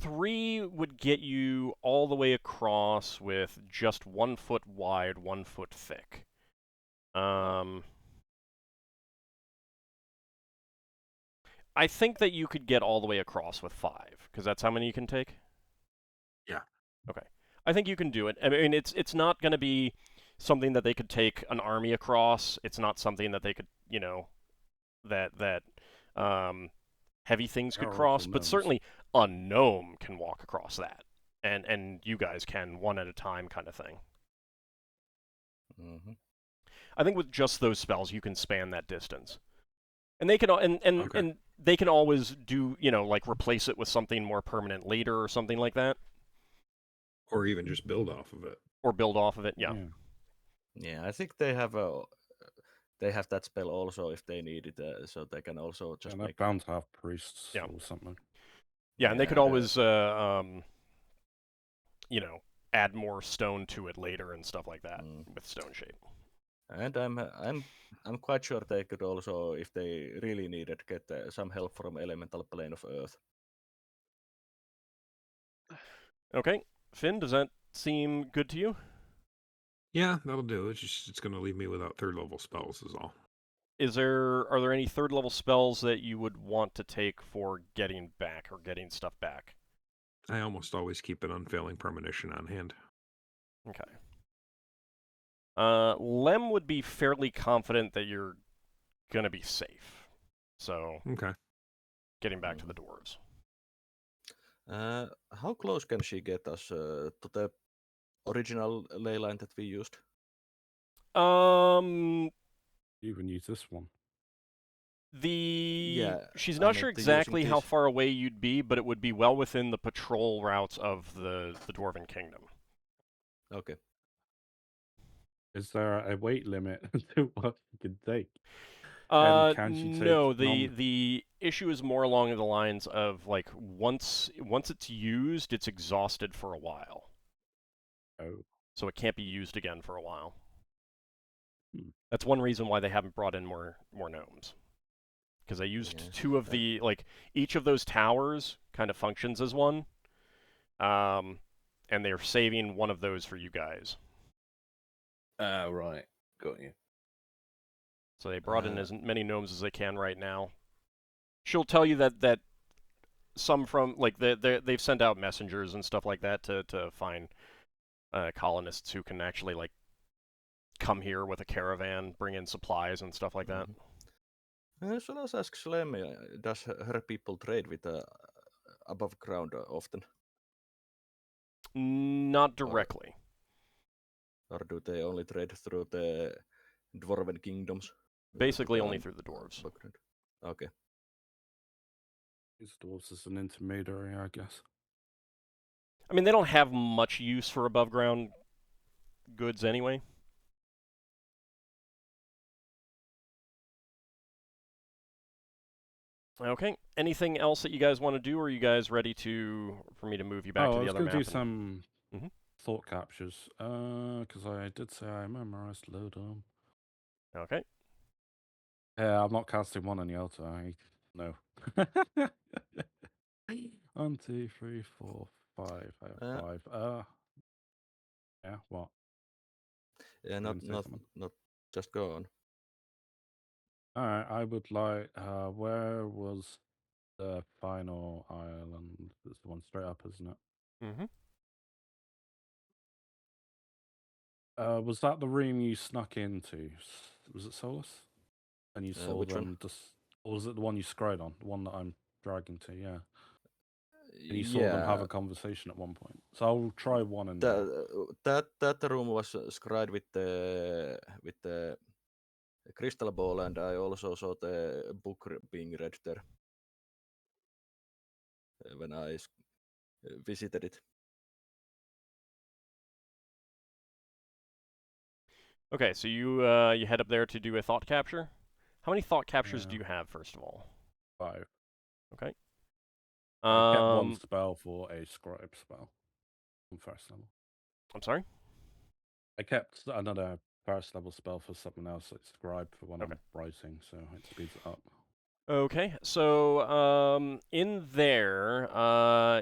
3 would get you all the way across with just 1 foot wide, 1 foot thick. I think that you could get all the way across with 5, because that's how many you can take? Yeah. Okay. I think you can do it. I mean, it's not going to be something that they could take an army across. It's not something that they could, that heavy things could Powerful cross, but gnomes. certainly a gnome can walk across that. And you guys can one at a time kind of thing. Mm-hmm. I think with just those spells you can span that distance. And they can and Okay. and they can always do, like replace it with something more permanent later or something like that. Or even just build off of it. Or build off of it, yeah. Yeah, I think they have that spell also if they need it, so they can also just And they're make. bound to have priests Yeah. or something. Yeah, and they could Yeah, always add more stone to it later and stuff like that with stone shape. And I'm quite sure they could also, if they really needed, get some help from elemental plane of earth. Okay, Finn, does that seem good to you? Yeah, that'll do. It's going to leave me without 3rd level spells is all. Are there any 3rd level spells that you would want to take for getting back or getting stuff back? I almost always keep an unfailing premonition on hand. Okay. Lem would be fairly confident that you're gonna be safe. So Okay. getting back to the dwarves. How close can she get us to the original ley line that we used? You even use this one. She's not sure meant exactly using how this. far away you'd be, but it would be well within the patrol routes of the Dwarven Kingdom. Okay. Is there a weight limit to what you can take? And can she take No, the issue is more along the lines of like once it's used, it's exhausted for a while. Oh. So it can't be used again for a while. That's one reason why they haven't brought in more gnomes. Because they used 2 of the, like, each of those towers kind of functions as one. And they're saving one of those for you guys. Right. Got you. So they brought in as many gnomes as they can right now. She'll tell you that some from, like, they've sent out messengers and stuff like that to find colonists who can actually, like, come here with a caravan, bring in supplies and stuff like that. Solas asks Lemmy, does her people trade with above ground often? Not directly. Or do they only trade through the Dwarven kingdoms? Basically only through the dwarves. Okay. These dwarves as an intermediary, I guess. I mean, they don't have much use for above ground goods anyway. Okay. Anything else that you guys want to do, or are you guys ready for me to move you back to the other map? I was going to do some thought captures, because I did say I memorized Lodom. Okay. Yeah, I'm not casting one on the altar. No. 1, 2, 3, 4, 5. I have 5. Yeah, what? Yeah, not just go on. Alright, I would like, where was the final island? It's the one straight up, isn't it? Mm-hmm. Was that the room you snuck into? Was it Solas? And you saw which them one? just, or was it the one you scryed on? The one that I'm dragging to, yeah. And you saw them have a conversation at one point. So I'll try one and that room was scryed with the crystal ball, and I also saw the book being read there when I visited it. Okay, so you head up there to do a thought capture. How many thought captures do you have, first of all? 5. Okay. I kept one spell for a scribe spell on first level. I'm sorry? I kept another first level spell for something else like scribe for when Okay. I'm writing, so it speeds it up. Okay, so in there,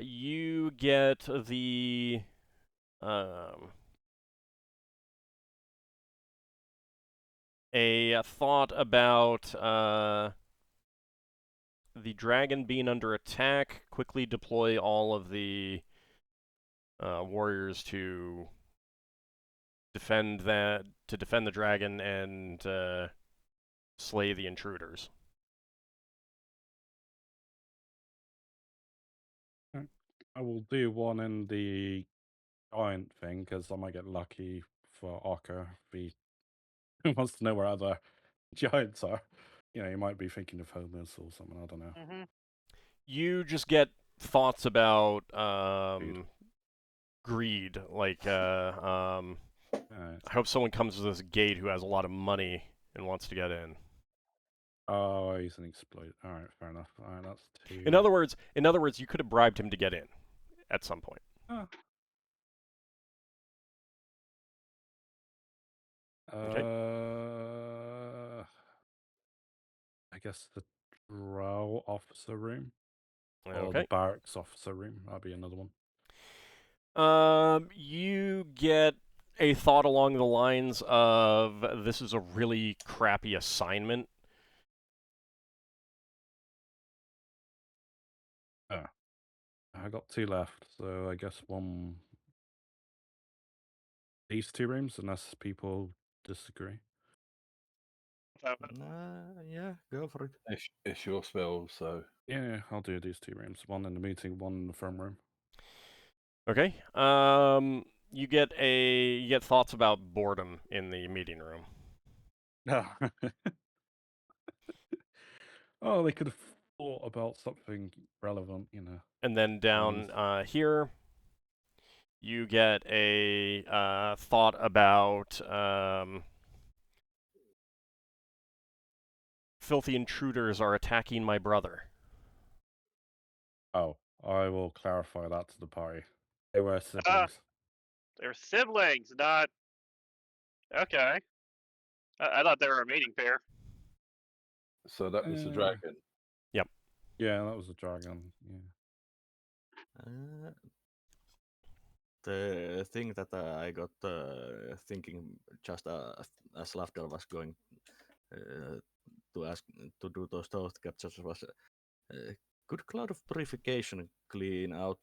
you get the a thought about the dragon being under attack. Quickly deploy all of the warriors to defend the dragon and slay the intruders. I will do one in the giant thing because I might get lucky for Ockar if he wants to know where other giants are. You know, you might be thinking of Homers or something. I don't know. Mm-hmm. You just get thoughts about greed. Like, I hope someone comes to this gate who has a lot of money and wants to get in. Oh, he's an exploit. All right, fair enough. All right, that's 2. In other words, you could have bribed him to get in at some point. Oh. Okay. I guess the drow officer room. Or the Okay. barracks officer room. That'll be another one. You get a thought along the lines of, this is a really crappy assignment. I got 2 left, so I guess one. These 2 rooms, unless people disagree. Yeah, go for it. It's your spell, so Yeah, I'll do these 2 rooms. One in the meeting, one in the front room. Okay. You get thoughts about boredom in the meeting room. Oh, they could have thought about something relevant, you know. And then down here, you get a thought about filthy intruders are attacking my brother. Oh, I will clarify that to the party. They were siblings. They're siblings, not. Okay. I thought they were a mating pair. so that was the dragon. Yep. Yeah, that was a dragon. Yeah. The thing that I got thinking just as Lafdul was going to ask to do those thought captures was could Cloud of Purification clean out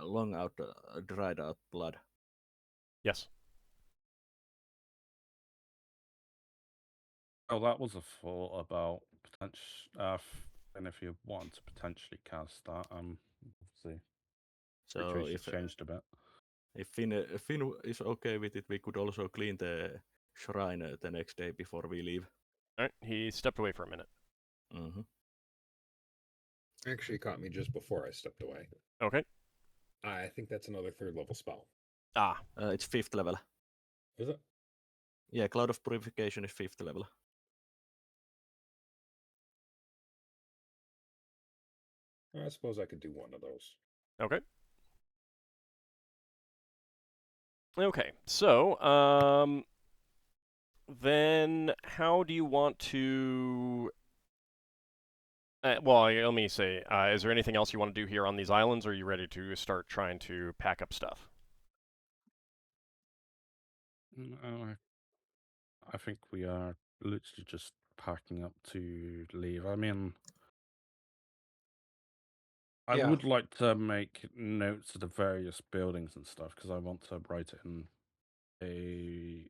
long out dried out blood? Yes. Oh, that was a thought about potential. And if you want to potentially cast that, see. So if changed a bit. If Finn is okay with it, we could also clean the shrine the next day before we leave. All right. He stepped away for a minute. Mm-hmm. Actually caught me just before I stepped away. Okay. I think that's another 3rd level spell. It's 5th level. Is it? Yeah, Cloud of Purification is 5th level. I suppose I could do one of those. Okay. Okay. So, then how do you want to? Well, let me say, is there anything else you want to do here on these islands, or are you ready to start trying to pack up stuff? I think we are literally just packing up to leave. I mean, I would like to make notes of the various buildings and stuff because I want to write it in a.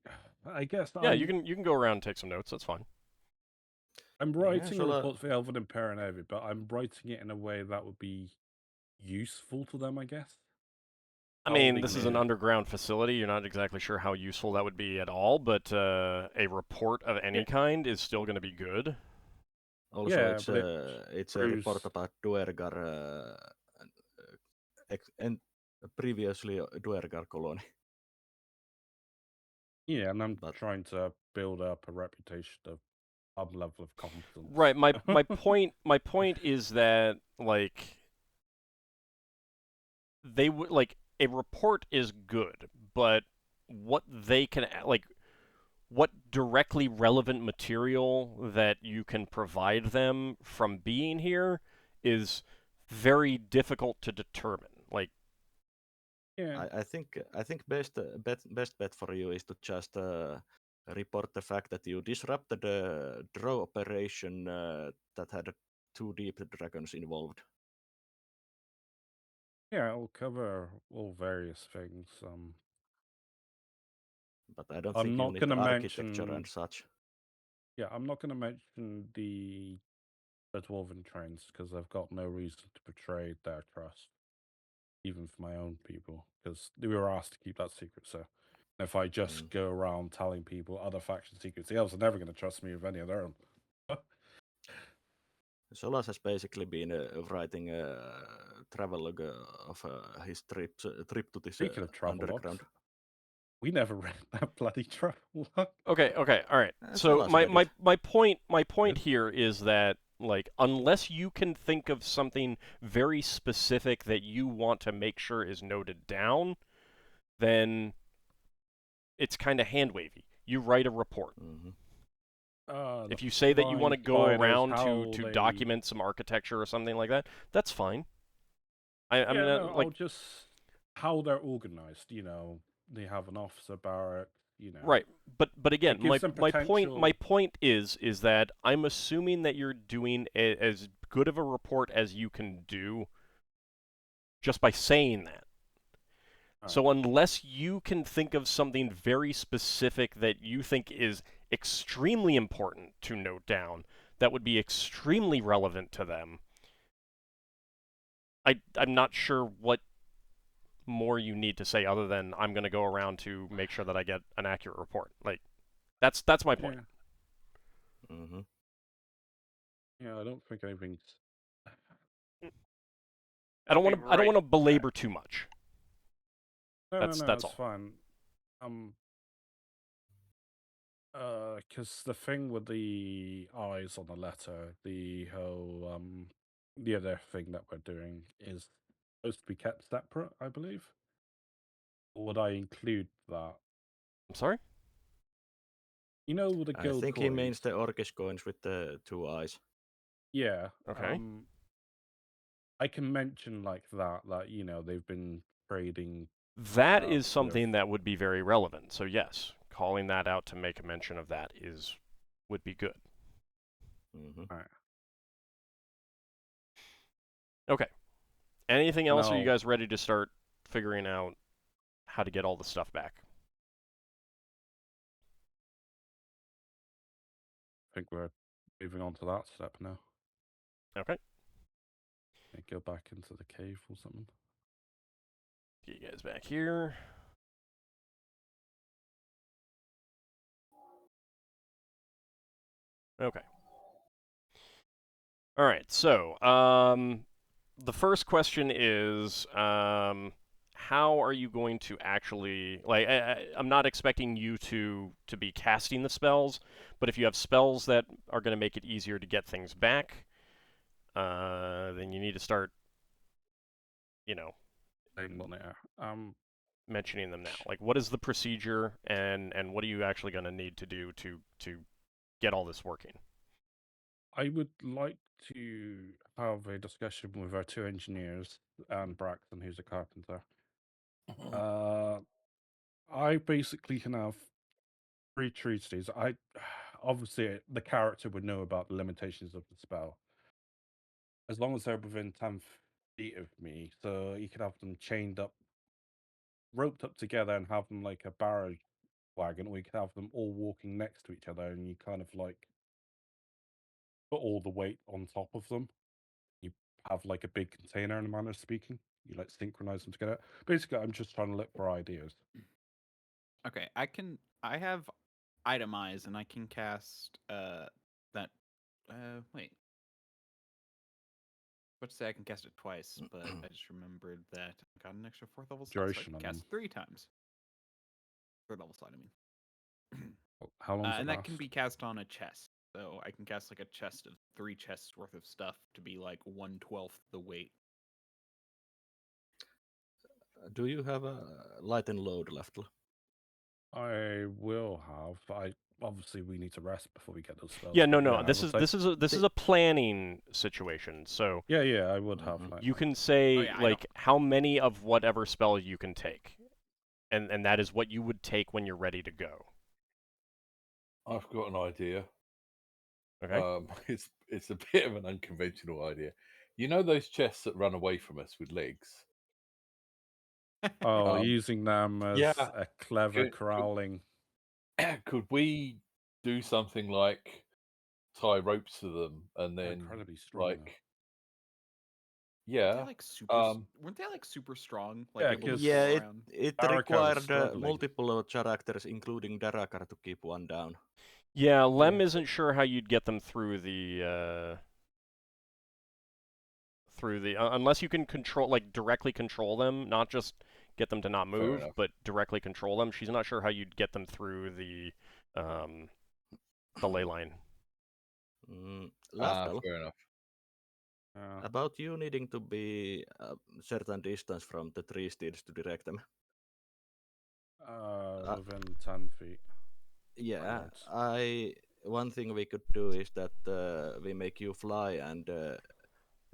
I guess. Yeah, you can go around and take some notes. That's fine. I'm writing a report for Elven and Navy, but I'm writing it in a way that would be useful to them, I guess. I mean, this is an underground facility. You're not exactly sure how useful that would be at all, but a report of any kind is still going to be good. Also, it's a report about Duergar, and previously Duergar colony. Yeah, and I'm trying to build up a reputation of some level of competence. Right. My point is that like they would like a report is good, but what they can like what directly relevant material that you can provide them from being here is very difficult to determine. Like, Yeah. I think best bet for you is to just report the fact that you disrupted a draw operation that had 2 deep dragons involved. Yeah, it'll cover all various things. But I don't I'm think you not need gonna architecture mention. and such. Yeah, I'm not gonna mention the dwarven trains because I've got no reason to betray their trust, even for my own people, because we were asked to keep that secret. So if I just go around telling people other faction secrets, the elves are never going to trust me with any of their own. Solas has basically been writing a travelogue of his trip to this Speaking of travelogues, underground. we never read that bloody travelogue. okay, all right. So Solas read it. my point here is that, like, unless you can think of something very specific that you want to make sure is noted down, then it's kind of hand wavy. You write a report. If you say that you want to go around to document some architecture or something like that, that's fine. I'm not like just how they're organized. You know, they have an officer barrack. You know, right. But again, my potential... point is that I'm assuming that you're doing as good of a report as you can do just by saying that. So unless you can think of something very specific that you think is extremely important to note down, that would be extremely relevant to them, I'm not sure what more you need to say other than I'm going to go around to make sure that I get an accurate report. Like, that's my point. Yeah, I don't think anything's... I don't want to belabor too much. That's all. Fine. Because the thing with the eyes on the letter, the whole the other thing that we're doing is supposed to be kept separate, I believe. Or would I include that? I'm sorry? You know the gold I think coins? he means the orcish coins with the 2 eyes. Yeah. Okay. I can mention like that you know they've been trading. That is something that would be very relevant. So yes, calling that out to make a mention of that would be good. All right. Okay. Anything else? Are you guys ready to start figuring out how to get all the stuff back? I think we're moving on to that step now. Okay. Go back into the cave or something. Get you guys back here. Okay. All right. So, the first question is, how are you going to actually, like, I'm not expecting you to be casting the spells, but if you have spells that are going to make it easier to get things back, then you need to start, you know, mentioning them now. Like, what is the procedure, and what are you actually going to need to do to get all this working? I would like to have a discussion with our 2 engineers and Braxon, who's a carpenter. I basically can have 3 treatises. Obviously the character would know about the limitations of the spell, as long as they're within 10 feet of me. So you could have them chained up, roped up together, and have them like a barrage wagon, or you could have them all walking next to each other, and you kind of like put all the weight on top of them. You have like a big container, in a manner of speaking. You like synchronize them together. Basically, I'm just trying to look for ideas. Okay, I have itemize, and I can cast that. Wait. Let's say I can cast it twice, but I just remembered that I got an extra 4th level slot, so I can cast 3 times. 3rd level slot, I mean. How long? And that can be cast on a chest. So I can cast like a chest of 3 chests worth of stuff to be like 1/12 the weight. Do you have a light and load, Lafdul? I will have. obviously we need to rest before we get those spells. Yeah, no, but no. I This would is say- this is a planning situation. So Yeah, I would have. Mhm. Like, you can say yeah, I like how many of whatever spell you can take, and that is what you would take when you're ready to go. I've got an idea. Okay. It's a bit of an unconventional idea. You know those chests that run away from us with legs? oh, Um, using them as yeah. a clever Could- corralling. Could we do something like tie ropes to them and They're then incredibly strong. like They're yeah, like super. Weren't they like super strong? Like Yeah, able to 'cause- Yeah, roll it around? it Darrakar was required struggling. multiple characters, including Darrakar, to keep one down. Yeah, Lem Yeah. isn't sure how you'd get them through the unless you can control directly control them, not just get them to not move, enough. but directly control them. She's not sure how you'd get them through the ley line. Lafdul, fair enough. about you needing to be a certain distance from the tree steeds to direct them. Within 10 feet. Yeah, Right. one thing we could do is that we make you fly and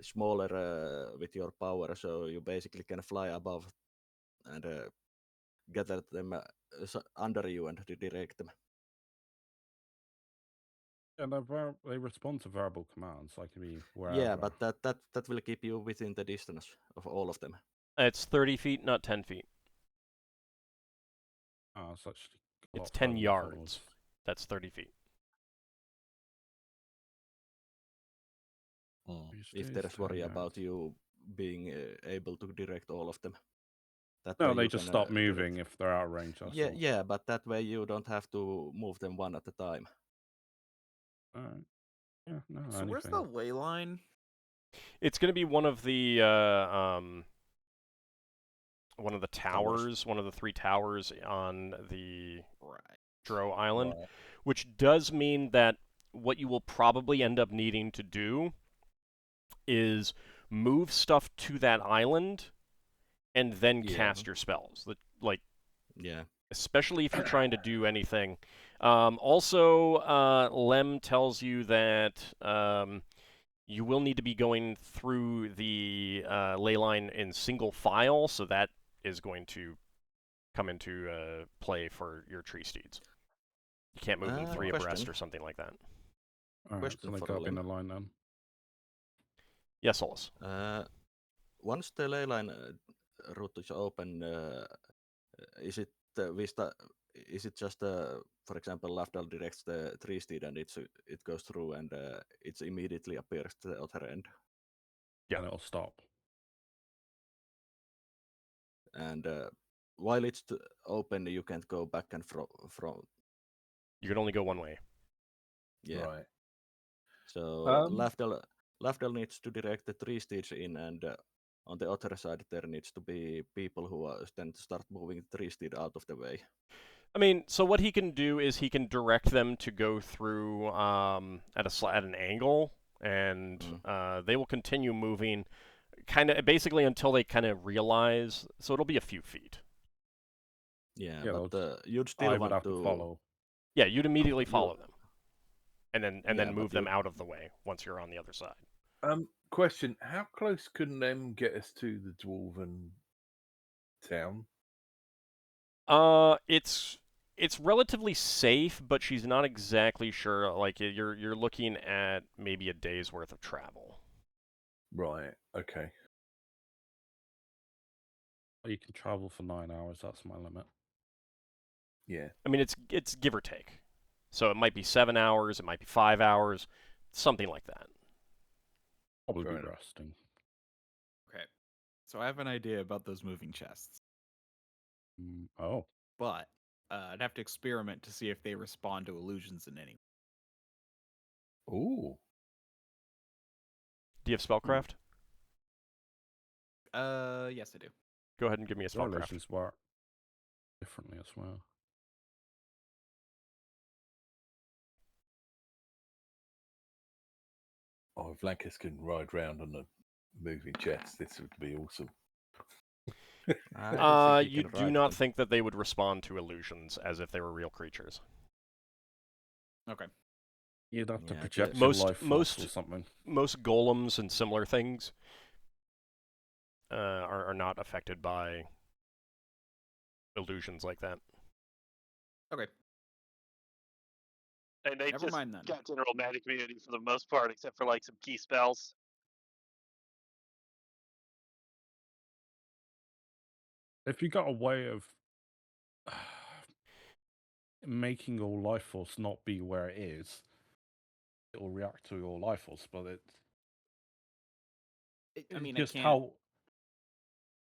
smaller with your power, so you basically can fly above and gather them under you and redirect them. And they respond to verbal commands, like to be wherever. Yeah, but that will keep you within the distance of all of them. It's 30 feet, not 10 feet. Oh, it's actually a It's lot 10 further than I thought it yards. was. That's 30 feet. If there's worry about you being able to direct all of them. That No, way they you just can, stop moving if they're out of range. That's all. Yeah, but that way you don't have to move them one at a time. Alright. Yeah, no, So where's the ley line? It's going to be one of the towers, one of the 3 towers on the Right. Dro Island, Right. which does mean that what you will probably end up needing to do is move stuff to that island and then cast your spells. Yeah. Especially if you're trying to do anything. Also, Lem tells you that you will need to be going through the ley line in single file, so that is going to come into play for your tree steeds. You can't move them 3 abreast question. or something like that. Alright, Question so they for got in Lem. the line then. Yes, Solas. Once the ley line route is open, is it is it just for example, Lafdul directs the tree steed and it goes through and it immediately appears to the other end? Yeah. And it'll stop. And while it's open, you can't go back and from. You can only go one way. Yeah. Right. So Lafdul needs to direct the tree steeds in, and on the other side there needs to be people who then start moving the tree steed out of the way. I mean, so what he can do is he can direct them to go through at an angle, and they will continue moving, kind of basically until they kind of realize. So it'll be a few feet. Yeah, Yeah, but you'd I still would want have to follow. Yeah, you'd immediately follow them, and then Yeah, move but them out of the way once you're on the other side. Question: how close couldn't them get us to the dwarven town? It's relatively safe, but she's not exactly sure. Like you're looking at maybe a day's worth of travel. Right. Okay. You can travel for 9 hours. That's my limit. Yeah. I mean, it's give or take. So it might be 7 hours, it might be 5 hours, something like that. Probably Fair be enough. resting. Okay. So I have an idea about those moving chests, Oh. but I'd have to experiment to see if they respond to illusions in any way. Ooh. Do you have spellcraft? Yes, I do. Go ahead and give me a spellcraft. Relations work differently as well. Oh, if Lankas can ride round on a moving chest, this would be awesome. You do not think that they would respond to illusions as if they were real creatures. Okay. You'd have to Yeah, project just- your Most- life force most- or something. Most golems and similar things are not affected by illusions like that. Okay. And they Never just mind then. got general magic immunity for the most part, except for like some key spells. If you got a way of making your life force not be where it is, it will react to your life force. But I mean, just I can't. how.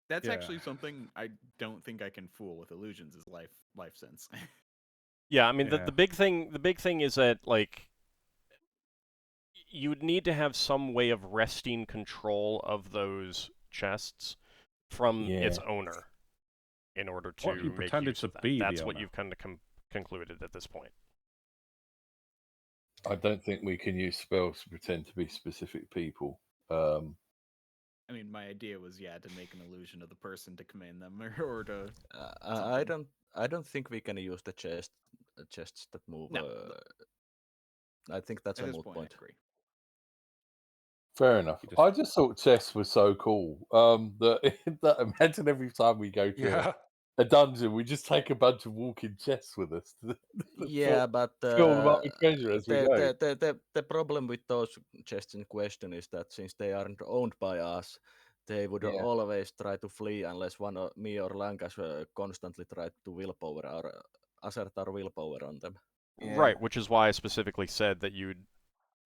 That's Yeah. actually something I don't think I can fool with illusions is life sense. Yeah, I mean Yeah. the big thing is that like you would need to have some way of wresting control of those chests from its owner in order to What, you make pretended use to of that. be the That's what owner? you've kind of concluded at this point. I don't think we can use spells to pretend to be specific people. I mean, my idea was to make an illusion of the person to command them or to. I don't think we can use the chests that move. No. I think that's At a this moot point, point. I agree. Fair enough. You just- I just thought chess was so cool. That imagine every time we go to Yeah. a dungeon, we just take a bunch of walking chests with us. Yeah, but fill them up with treasure as we go. the problem with those chests in question is that since they aren't owned by us, they would Yeah. always try to flee unless me or Lankas constantly tried to assert our willpower on them. Yeah. Right, which is why I specifically said that you'd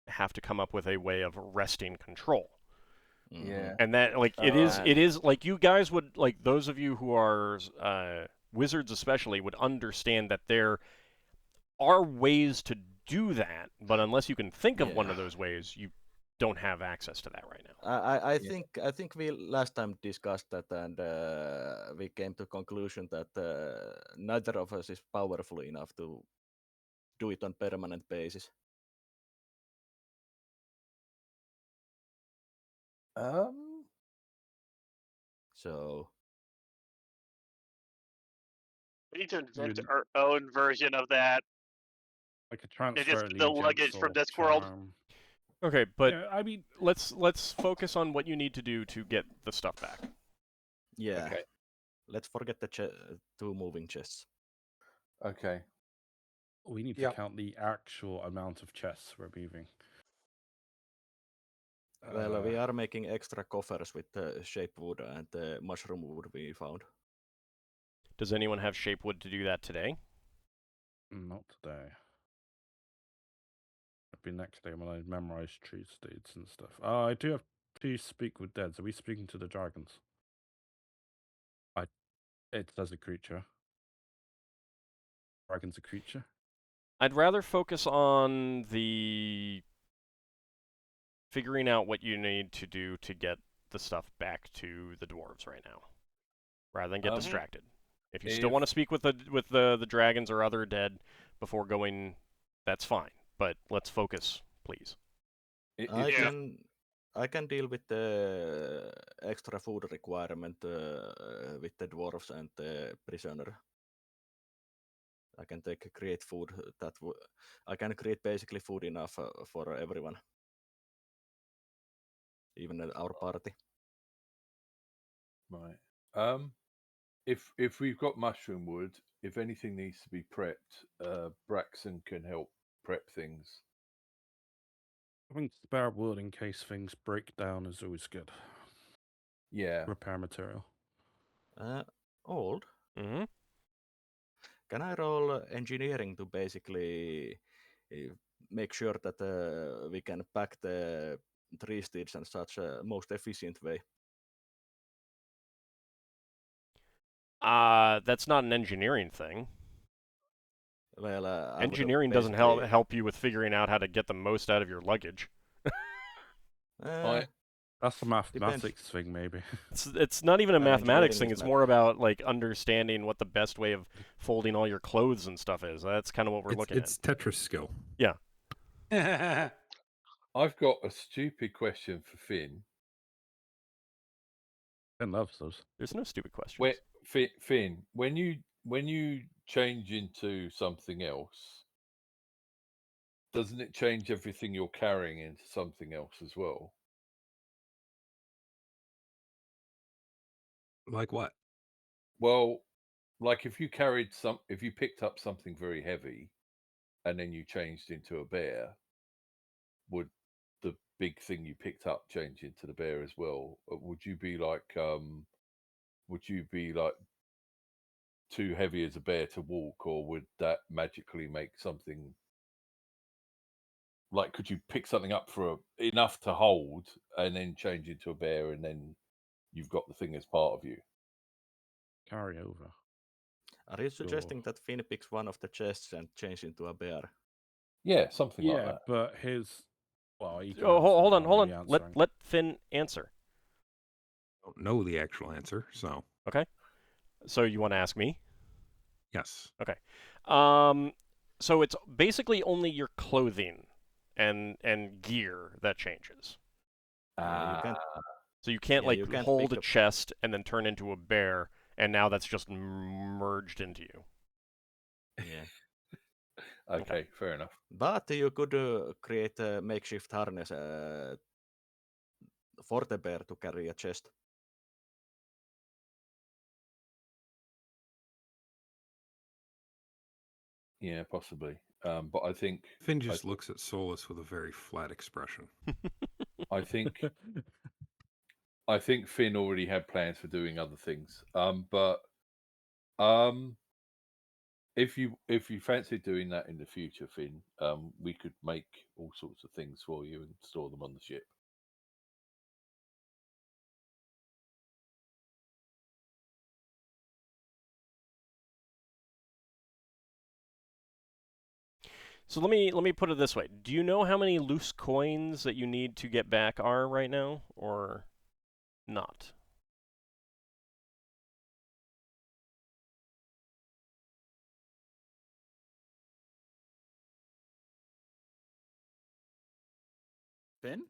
have to come up with a way of wresting control. Yeah. And that like it is like you guys would like those of you who are wizards especially would understand that there are ways to do that, but unless you can think of one of those ways, you don't have access to that right now. I think we last time discussed that, and we came to conclusion that neither of us is powerful enough to do it on permanent basis. So We need to invent You'd- our own version of that. Like a transfer just the allegiance luggage from or Discworld. charm. Okay, but Yeah, I mean, let's focus on what you need to do to get the stuff back. yeah, Okay. let's forget the 2 moving chests. Okay. we need to Yep. count the actual amount of chests we're moving. Well, we are making extra coffers with shape wood and mushroom wood we found. Does anyone have shape wood to do that today? Not today. It'll be next day when I memorize trees, deeds, and stuff. I do have to speak with deads. Are we speaking to the dragons? It says a creature. Dragon's a creature. I'd rather focus on the figuring out what you need to do to get the stuff back to the dwarves right now, rather than get distracted. If you still want to speak with the dragons or other dead before going, that's fine. But let's focus, please. I can deal with the extra food requirement with the dwarves and the prisoner. I can create food I can create basically food enough for everyone, even our party. Right. If we've got mushroom wood, if anything needs to be prepped, Braxon can help prep things. Having spare wood in case things break down is always good. Yeah. Repair material. Old. Mm-hmm. Can I roll engineering to basically make sure that we can pack the tree steeds and such most efficient way? That's not an engineering thing. Well, engineering doesn't help you with figuring out how to get the most out of your luggage. That's a mathematics thing, maybe. It's not even a mathematics thing. is It's more about like understanding what the best way of folding all your clothes and stuff is. That's kind of what we're looking at. It's Tetris skill. Yeah. I've got a stupid question for Finn. Finn loves those. There's no stupid questions. Finn, when you change into something else, doesn't it change everything you're carrying into something else as well? Like what? Well, like if you picked up something very heavy and then you changed into a bear, would the big thing you picked up change into the bear as well? Or would you be like too heavy as a bear to walk, or would that magically make something like, could you pick something up for enough to hold and then change into a bear, and then you've got the thing as part of you? Carry over. Are you suggesting that Finn picks one of the chests and changes into a bear? Yeah, something like Yeah, that. but his. Well, you can Oh, hold answer it, on. I'm only Let answering. let Finn answer. I don't know the actual answer, so Okay. So you want to ask me? yes. Okay. So it's basically only your clothing and gear that changes. Yeah, you can't. So you can't Yeah, like you can't hold pick a up- chest and then turn into a bear, and now that's just merged into you. Yeah. Okay, fair enough. But you could create a makeshift harness for the bear to carry a chest. Yeah, possibly. But I think Finn just looks at Solas with a very flat expression. I think Finn already had plans for doing other things. But if you fancy doing that in the future, Finn, we could make all sorts of things for you and store them on the ship. So let me put it this way. Do you know how many loose coins that you need to get back are right now, or not? Finn,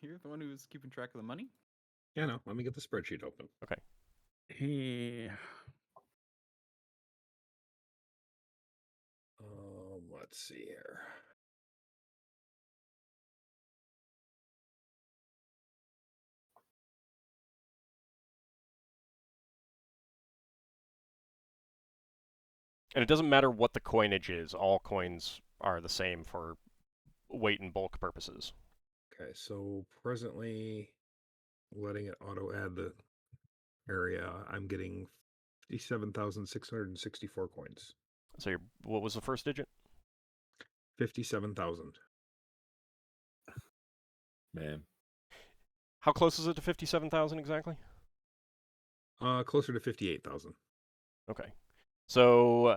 you're the one who's keeping track of the money. Yeah, no. Let me get the spreadsheet open. Okay. Yeah. Let's see here. And it doesn't matter what the coinage is. All coins are the same for weight and bulk purposes. Okay, so presently, letting it auto add the area, I'm getting 57,664 coins. So what was the first digit? 57,000. Man. How close is it to 57,000 exactly? Closer to 58,000. Okay. So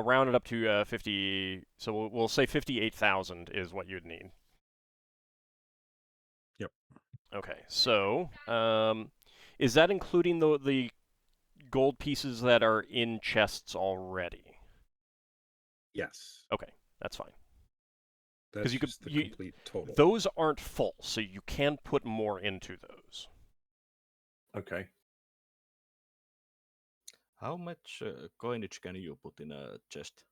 round it up to 50. So we'll say 58,000 is what you'd need. Yep. Okay. So is that including the gold pieces that are in chests already? Yes. Okay, that's fine. That's you just the complete total. Those aren't full, so you can put more into those. Okay. How much coinage can you put in a chest?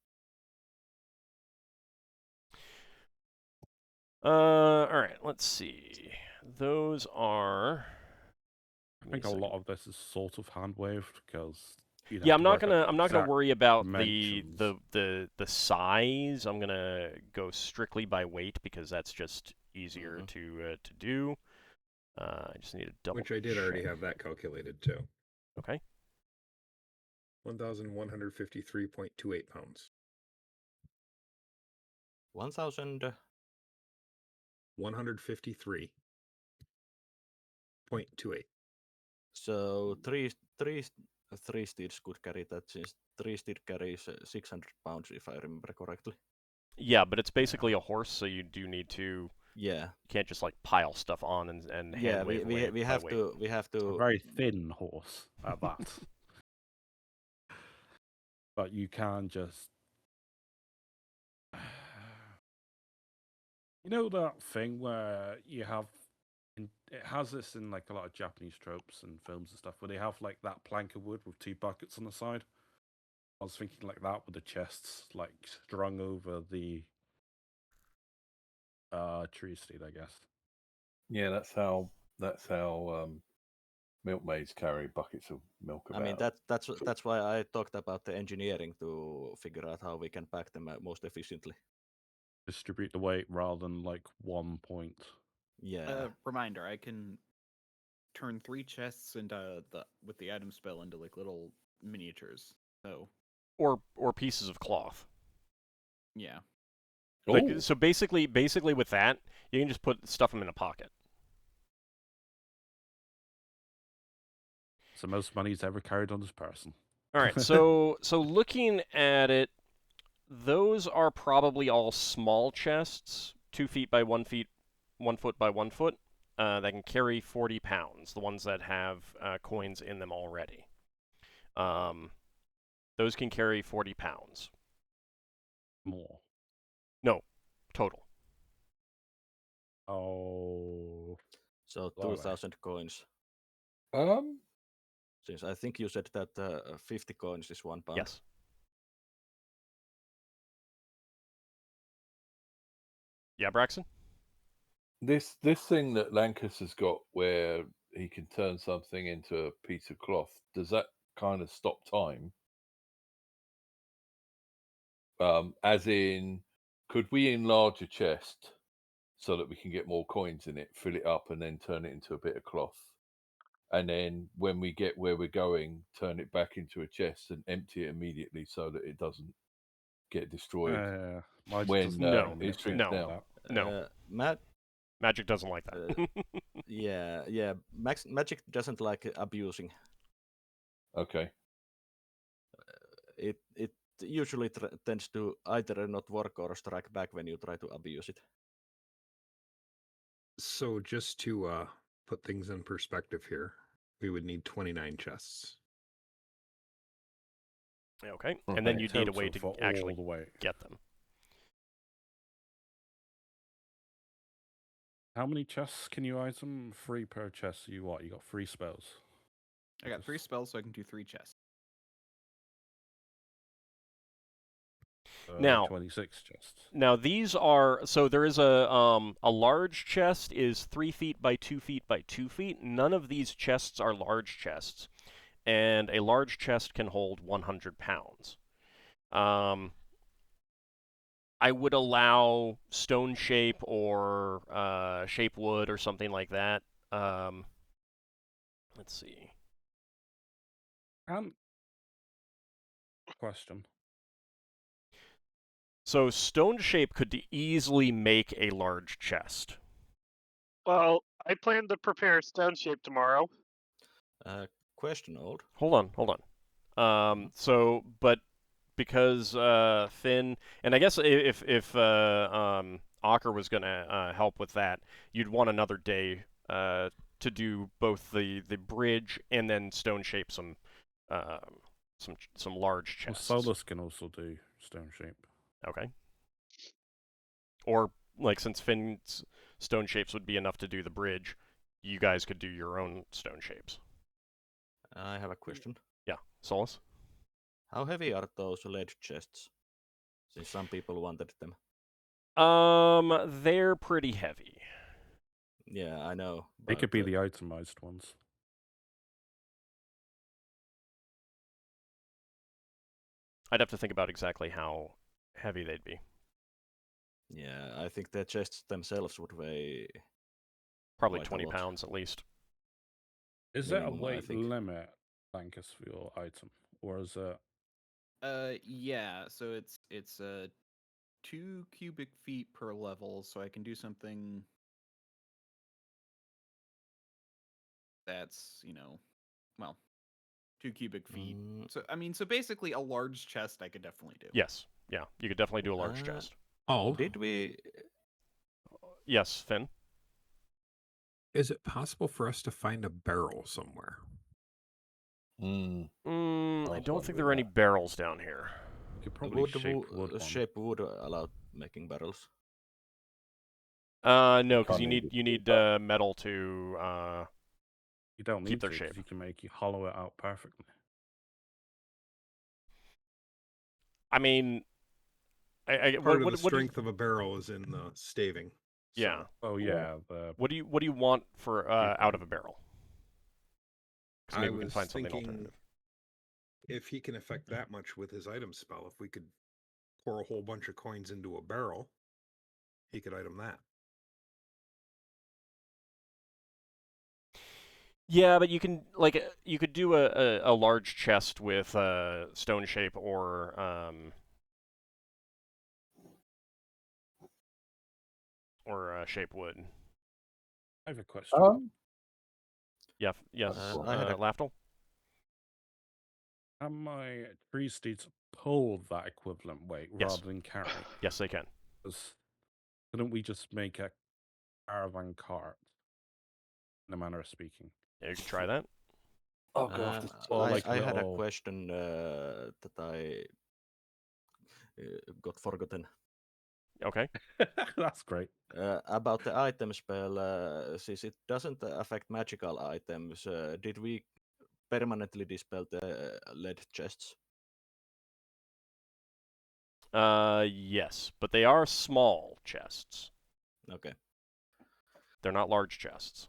All right, let's see. Those are. I think a lot of this is sort of hand waved because. Yeah, I'm not gonna worry about the size. I'm gonna go strictly by weight because that's just easier to do. I just need to double. Which I did already have that calculated too. Okay. 1,153.28 pounds. 1,000. 153.28. So three steeds could carry that, since 3 steed carries 600 pounds, if I remember correctly. Yeah, but it's basically a horse, so you do need to. Yeah. You can't just like pile stuff on and Yeah, hand wave we have to A very thin horse at that. But you can just. You know that thing where you have. It has this in like a lot of Japanese tropes and films and stuff, where they have like that plank of wood with 2 buckets on the side. I was thinking like that, with the chests like strung over the tree seed, I guess. Yeah, that's how milkmaids carry buckets of milk about. I mean that's why I talked about the engineering to figure out how we can pack them most efficiently. Distribute the weight rather than like 1 point. Yeah. Reminder: I can turn 3 chests into with the item spell into like little miniatures. So. Or pieces of cloth. Yeah. Like, so basically with that, you can just stuff them in a pocket. It's the most money he's ever carried on this person. All right, so looking at it, those are probably all small chests, 2 feet by 1 feet, 1 foot by 1 foot, that can carry 40 pounds. The ones that have coins in them already. Those can carry 40 pounds. More. No, total. Oh. So Lower. 2,000 coins. Since I think you said that 50 coins is 1 pound. Yes. Yeah, Braxon? This thing that Lankas has got where he can turn something into a piece of cloth, does that kind of stop time? As in, could we enlarge a chest so that we can get more coins in it, fill it up, and then turn it into a bit of cloth? And then when we get where we're going, turn it back into a chest and empty it immediately so that it doesn't get destroyed when it shrinks down. No. Magic doesn't like that. Yeah. Magic doesn't like abusing. Okay. It usually tends to either not work or strike back when you try to abuse it. So just to put things in perspective here, we would need 29 chests. Okay, and then you'd need a way to actually get them. How many chests can you item? 3 per chest. So you got 3 spells. I got 3 spells, so I can do 3 chests. Now 26 chests. Now these are there is a large chest is 3 feet by 2 feet by 2 feet. None of these chests are large chests, and a large chest can hold 100 pounds. I would allow stone shape or shape wood or something like that. Let's see. Question. So stone shape could easily make a large chest. Well, I plan to prepare stone shape tomorrow. Question, Old. Hold on. But because Finn, and I guess if Ockar was going to help with that, you'd want another day to do both the bridge and then stone shape some large chests. Well, Solas can also do stone shape. Okay. Or like since Finn's stone shapes would be enough to do the bridge, you guys could do your own stone shapes. I have a question. Yeah, Solas? How heavy are those lead chests? Since some people wanted them. They're pretty heavy. Yeah, I know. They could be the itemized ones. I'd have to think about exactly how heavy they'd be. Yeah, I think the chests themselves would weigh probably 20 pounds at least. Is there a weight limit, Lankas, for your item, or is it? Yeah. So it's 2 cubic feet per level, so I can do something that's 2 cubic feet. So I mean, so basically a large chest I could definitely do. Yes. Yeah, you could definitely do a large chest. Oh, did we? Yes, Finn. Is it possible for us to find a barrel somewhere? I don't think there are any barrels down here. You could probably shape wood allow making barrels. No, because you need metal to you don't keep need their shape. You can hollow it out perfectly. I mean, Part of the strength of a barrel is in the staving. Yeah. Oh yeah, the What do you want for out of a barrel? Because I maybe we can was find something thinking alternative. if he can affect that much with his item spell, if we could pour a whole bunch of coins into a barrel, he could item that. Yeah, but you can you could do a large chest with stone shape or shape wood. I have a question. Yeah. Yes. I had a Lafdul? Can my tree steeds pull that equivalent weight Yes. rather than carry? Yes, they can. 'Cause couldn't we just make a caravan cart, in a manner of speaking? Yeah, you could try that. Oh god, Or like I had a little- question that I got forgotten. Okay. That's great. About the item spell, since it doesn't affect magical items, did we permanently dispel the lead chests? Yes, but they are small chests. Okay. They're not large chests.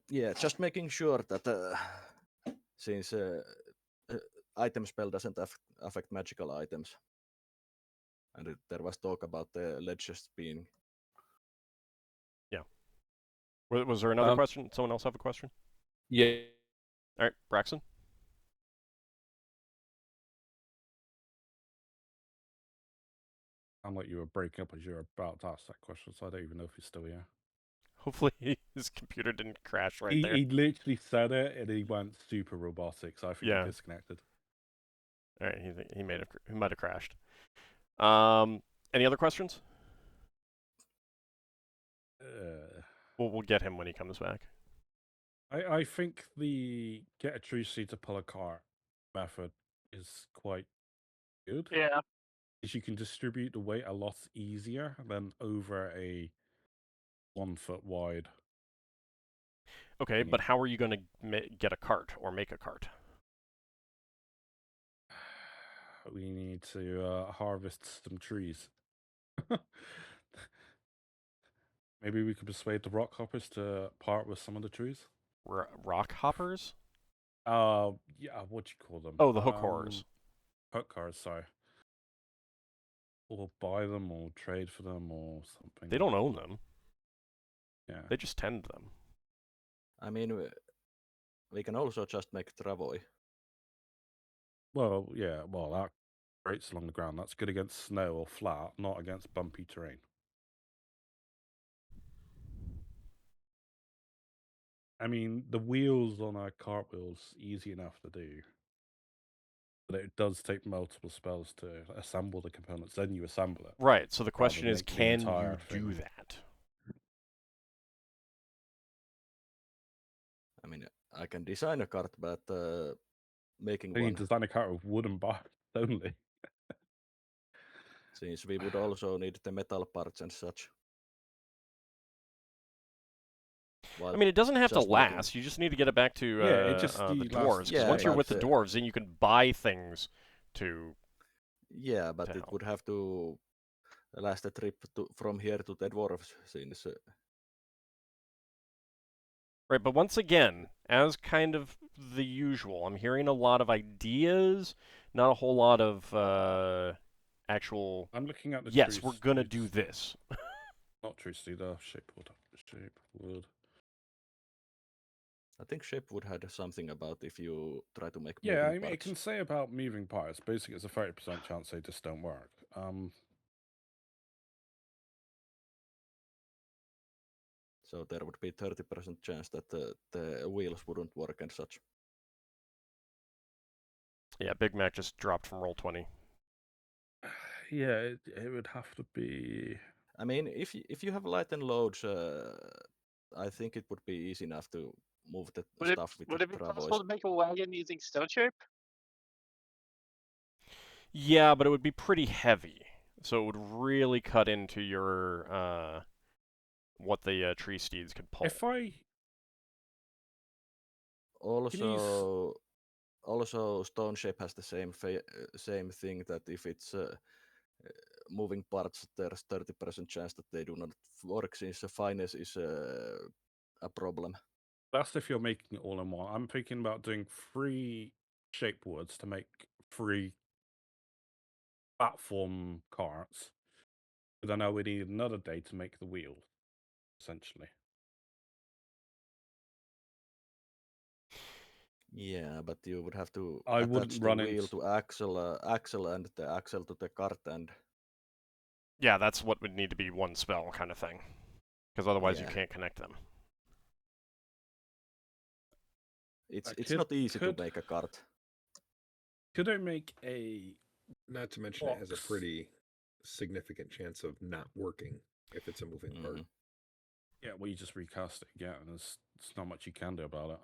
Yeah, just making sure that since item spell doesn't affect magical items, and there was talk about the lead chests being. Yeah. Was there another question? Someone else have a question? Yeah. All right, Braxon. I'm like you were breaking up as you were about to ask that question, so I don't even know if he's still here. Hopefully his computer didn't crash right there. He literally said it and he went super robotic, so I think Yeah. he disconnected. All right, he might have crashed. Any other questions? We'll get him when he comes back. I think the get a tree seed to pull a cart method is quite good. Yeah. Because you can distribute the weight a lot easier than over a 1 foot wide. Okay, but how are you going to get a cart or make a cart? We need to harvest some trees. Maybe we could persuade the rock hoppers to part with some of the trees. Rock hoppers? Yeah, what do you call them? Oh, the hook horrors. Hook horrors, sorry. Or buy them, or trade for them, or something. They don't own them. Yeah. They just tend them. I mean, we can also just make travoy. Well, yeah, well, that grates along the ground. That's good against snow or flat, not against bumpy terrain. I mean, the wheels on a cartwheel's easy enough to do. But it does take multiple spells to assemble the components. Then you assemble it. Right, so the question is, make the can you entire do thing. that? I mean, I can design a cart, but making You one, can design a cart with wooden bars only. since we would also need the metal parts and such. I mean, it doesn't have to just making- last. You just need to get it back to Yeah, it just the lasts- dwarves. 'Cause Yeah, once you're with the but, dwarves, then you can buy things to. Yeah, but to it help. would have to last a trip from here to the dwarves, since Right, but once again, as kind of the usual, I'm hearing a lot of ideas, not a whole lot of actual. I'm looking at the Yes, trees. we're gonna do this. Not tree seed, shape wood. Shape wood. I think Shapewood had something about if you try to make Yeah, I moving mean, it parts. can say about moving parts. Basically, it's a 30% chance they just don't work. So there would be 30% chance that the wheels wouldn't work and such. Yeah, Big Mac just dropped from roll 20. Yeah, it would have to be. I mean, if you have light and loads, I think it would be easy enough to move the stuff with Would the it be possible travois. to make a wagon using stone shape? Yeah, but it would be pretty heavy, so it would really cut into your what the tree steeds could pull. If I Also, stone shape has the same thing that if it's moving parts, there's 30% chance that they do not work, since the fineness is a problem. That's if you're making it all in one. I'm thinking about doing 3 shape words to make 3 platform carts. But then I would need another day to make the wheel, essentially. Yeah, but you would have to I attach wouldn't the run wheel into- to axle and the axle to the cart, and Yeah, that's what would need to be one spell kind of thing. Because otherwise you Yeah. can't connect them. it's not easy to make a cart. Could I make a Not to mention it has a box? pretty significant chance of not working if it's a moving part. Mhm. Yeah, well, you just recast it again. There's not much you can do about it.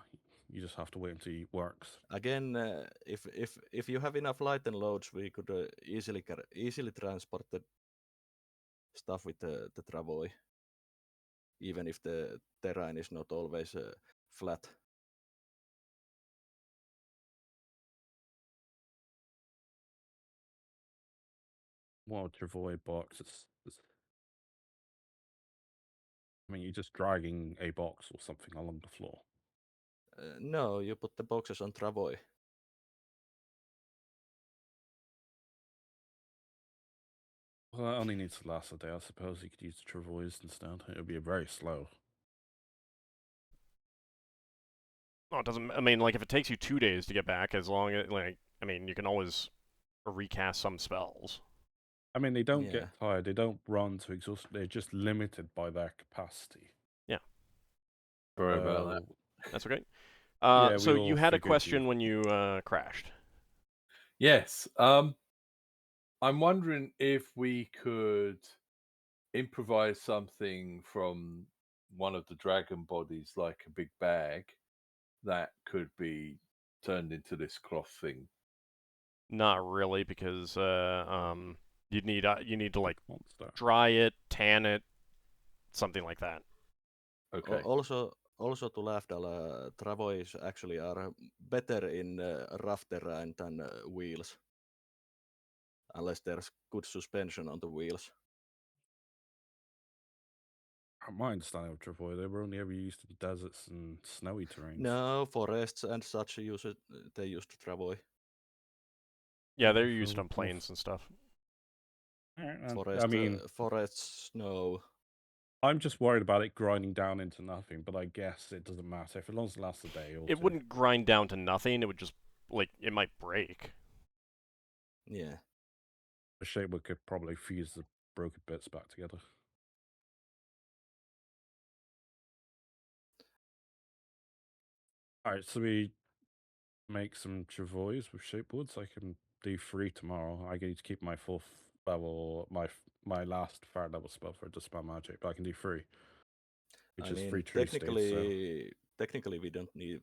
You just have to wait until it works. Again, if you have enough light and loads, we could easily transport the stuff with the travois, even if the terrain is not always flat. Well, Travoy box, I mean, you're just dragging a box or something along the floor. No, you put the boxes on travois. Well, that only needs to last a day. I suppose you could use the Travois instead. It would be very slow. Oh, it doesn't. I mean, like if it takes you 2 days to get back, as long as I mean, you can always recast some spells. I mean, they don't Yeah. get tired. They don't run to exhaustion. They're just limited by their capacity. Sorry about that. That's okay. Yeah, so we all you had a figured question you- when you crashed. Yes. I'm wondering if we could improvise something from one of the dragon bodies, like a big bag, that could be turned into this cloth thing. Not really, because you need to like monster. dry it, tan it, something like that. Okay. Also to Lafdul, travois actually are better in rough terrain than wheels, unless there's good suspension on the wheels. My understanding of Travoy, they were only ever used in deserts and snowy terrains. No, forests and such they used travois. Yeah, they're Okay, used so on plains and stuff. Alright, man. Forest, I mean, forests, snow. I'm just worried about it grinding down into nothing, but I guess it doesn't matter. If it long as it lasts a day or It two. wouldn't grind down to nothing. It would just it might break. Yeah. The shaper could probably fuse the broken bits back together. Alright, so we make some Travois with shapewood. I can do 3 tomorrow. I need to keep my 4th level, my last 3rd level spell for Dispel Magic, but I can do 3. Which is 3 tree states, so... Technically we don't need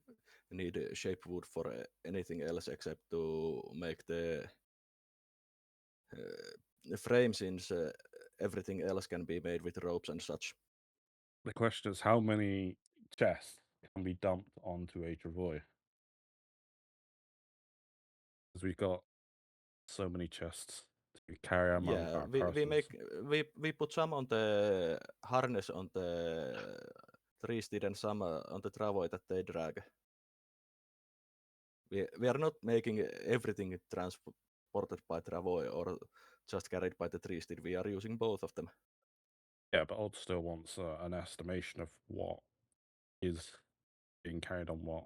shape wood for anything else except to make the frame, since everything else can be made with ropes and such. The question is, how many chests can be dumped onto a Travois? Because we've got so many chests to carry our We put some on the harness on the three-steed and some on the travois that they drag. We are not making everything transported by travois or just carried by the three-steed. We are using both of them. Yeah, but Odd still wants an estimation of what is being carried on what.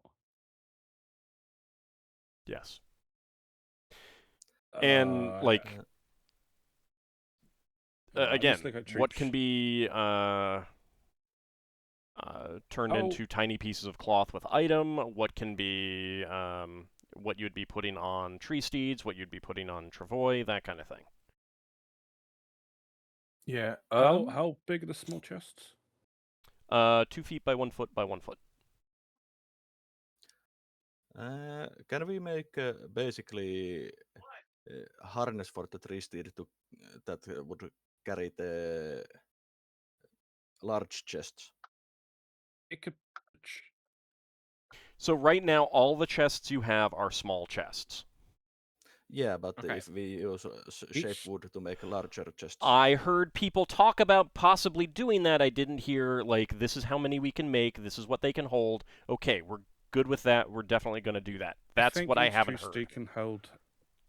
Yes. And again, what can be turned into tiny pieces of cloth with item? What can be what you'd be putting on tree steeds? What you'd be putting on travois? That kind of thing. Yeah. How big are the small chests? 2 feet by 1 foot by 1 foot. Can we make basically harness for the tree steed that would carry the large chests? It could. So right now, all the chests you have are small chests. Yeah, but Okay. if we use shape wood to make larger chests. I heard people talk about possibly doing that. I didn't hear, like, this is how many we can make, this is what they can hold. Okay, we're good with that. We're definitely going to do that. That's what I haven't heard. H2 can hold.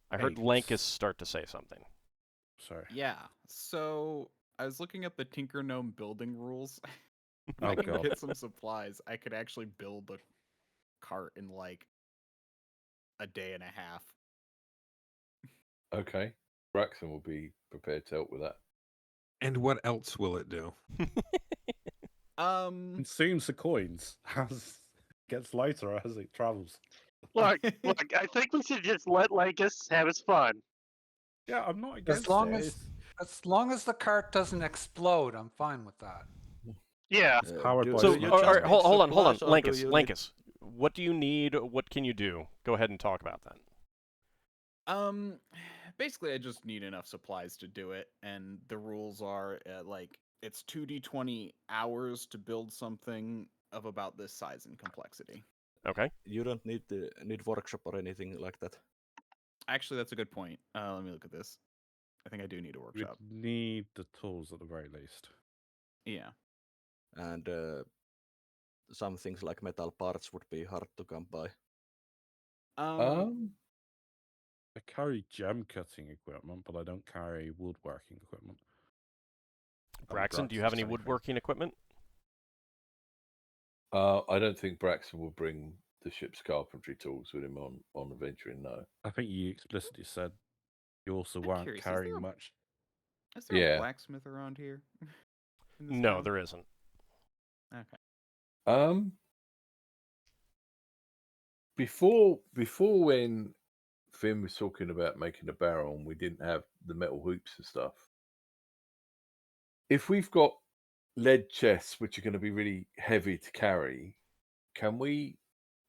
I heard 8. Lankas start to say something. Sorry. Yeah. So I was looking up the Tinker Gnome building rules. If Oh, I can God. get some supplies, I could actually build a cart in like a day and a half. Okay. Braxon will be prepared to help with that. And what else will it do? Consumes the coins as gets lighter as it travels. Look, I think we should just let Lankas have his fun. Yeah, I'm not against As long it. as long as the cart doesn't explode, I'm fine with that. Yeah. It's powered by So, Snapchat. all right, hold on. supplies, or do Lankas, you need- Lankas. What do you need? What can you do? Go ahead and talk about that. Basically, I just need enough supplies to do it, and the rules are like it's 2d20 hours to build something of about this size and complexity. Okay. You don't need workshop or anything like that. Actually, that's a good point. Let me look at this. I think I do need a You workshop. need the tools at the very least. Yeah. And some things like metal parts would be hard to come by. I carry gem cutting equipment, but I don't carry woodworking equipment. Braxon, do you have any woodworking equipment? I don't think Braxon will bring the ship's carpentry tools with him on adventuring, no. I think you explicitly said you also I'm weren't curious, carrying much. Is there Yeah. a blacksmith around here? In this No, town? there isn't. Okay. Before when Finn was talking about making a barrel and we didn't have the metal hoops and stuff. If we've got lead chests which are going to be really heavy to carry, can we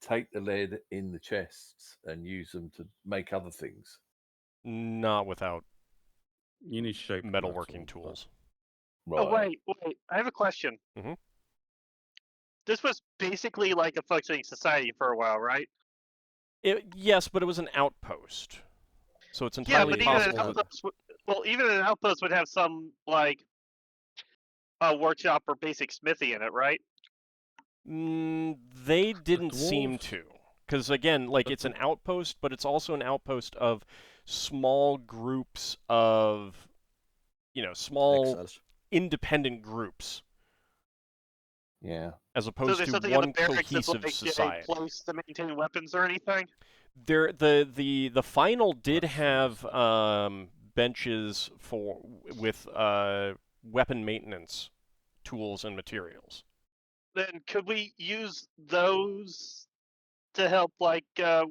take the lead in the chests and use them to make other things? Not without You need shape metalworking metal, tools. Right. Oh, wait. I have a question. Mhm. This was basically like a functioning society for a while, right? Yes, but it was an outpost. So it's Yeah, entirely but even an possible that... outpost, even an outpost would have some like a workshop or basic smithy in it, right? They didn't seem to. Because, again, like, it's an outpost, but it's also an outpost of small groups of, small Exiles. independent groups. Yeah. As So opposed there's to something in the one barracks that's cohesive like society. a place to maintain weapons or anything? The final did have benches with weapon maintenance tools and materials. Then could we use those to help like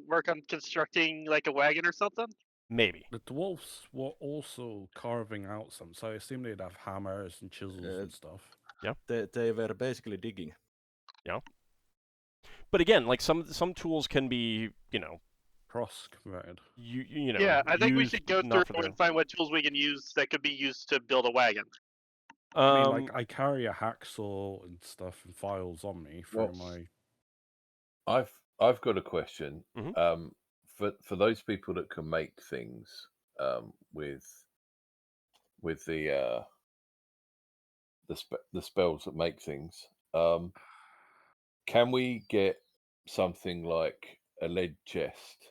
work on constructing like a wagon or something? Maybe. The dwarfs were also carving out some, so I assume they'd have hammers and chisels and stuff. Yeah. They were basically digging. Yeah. But again, like some tools can be, cross converted. Yeah, I think we should go through and find what tools we can use that could be used to build a wagon. I mean, like I carry a hacksaw and stuff and files on me for my. I've got a question. Mm-hmm. For those people that can make things with the spells that make things, can we get something like a lead chest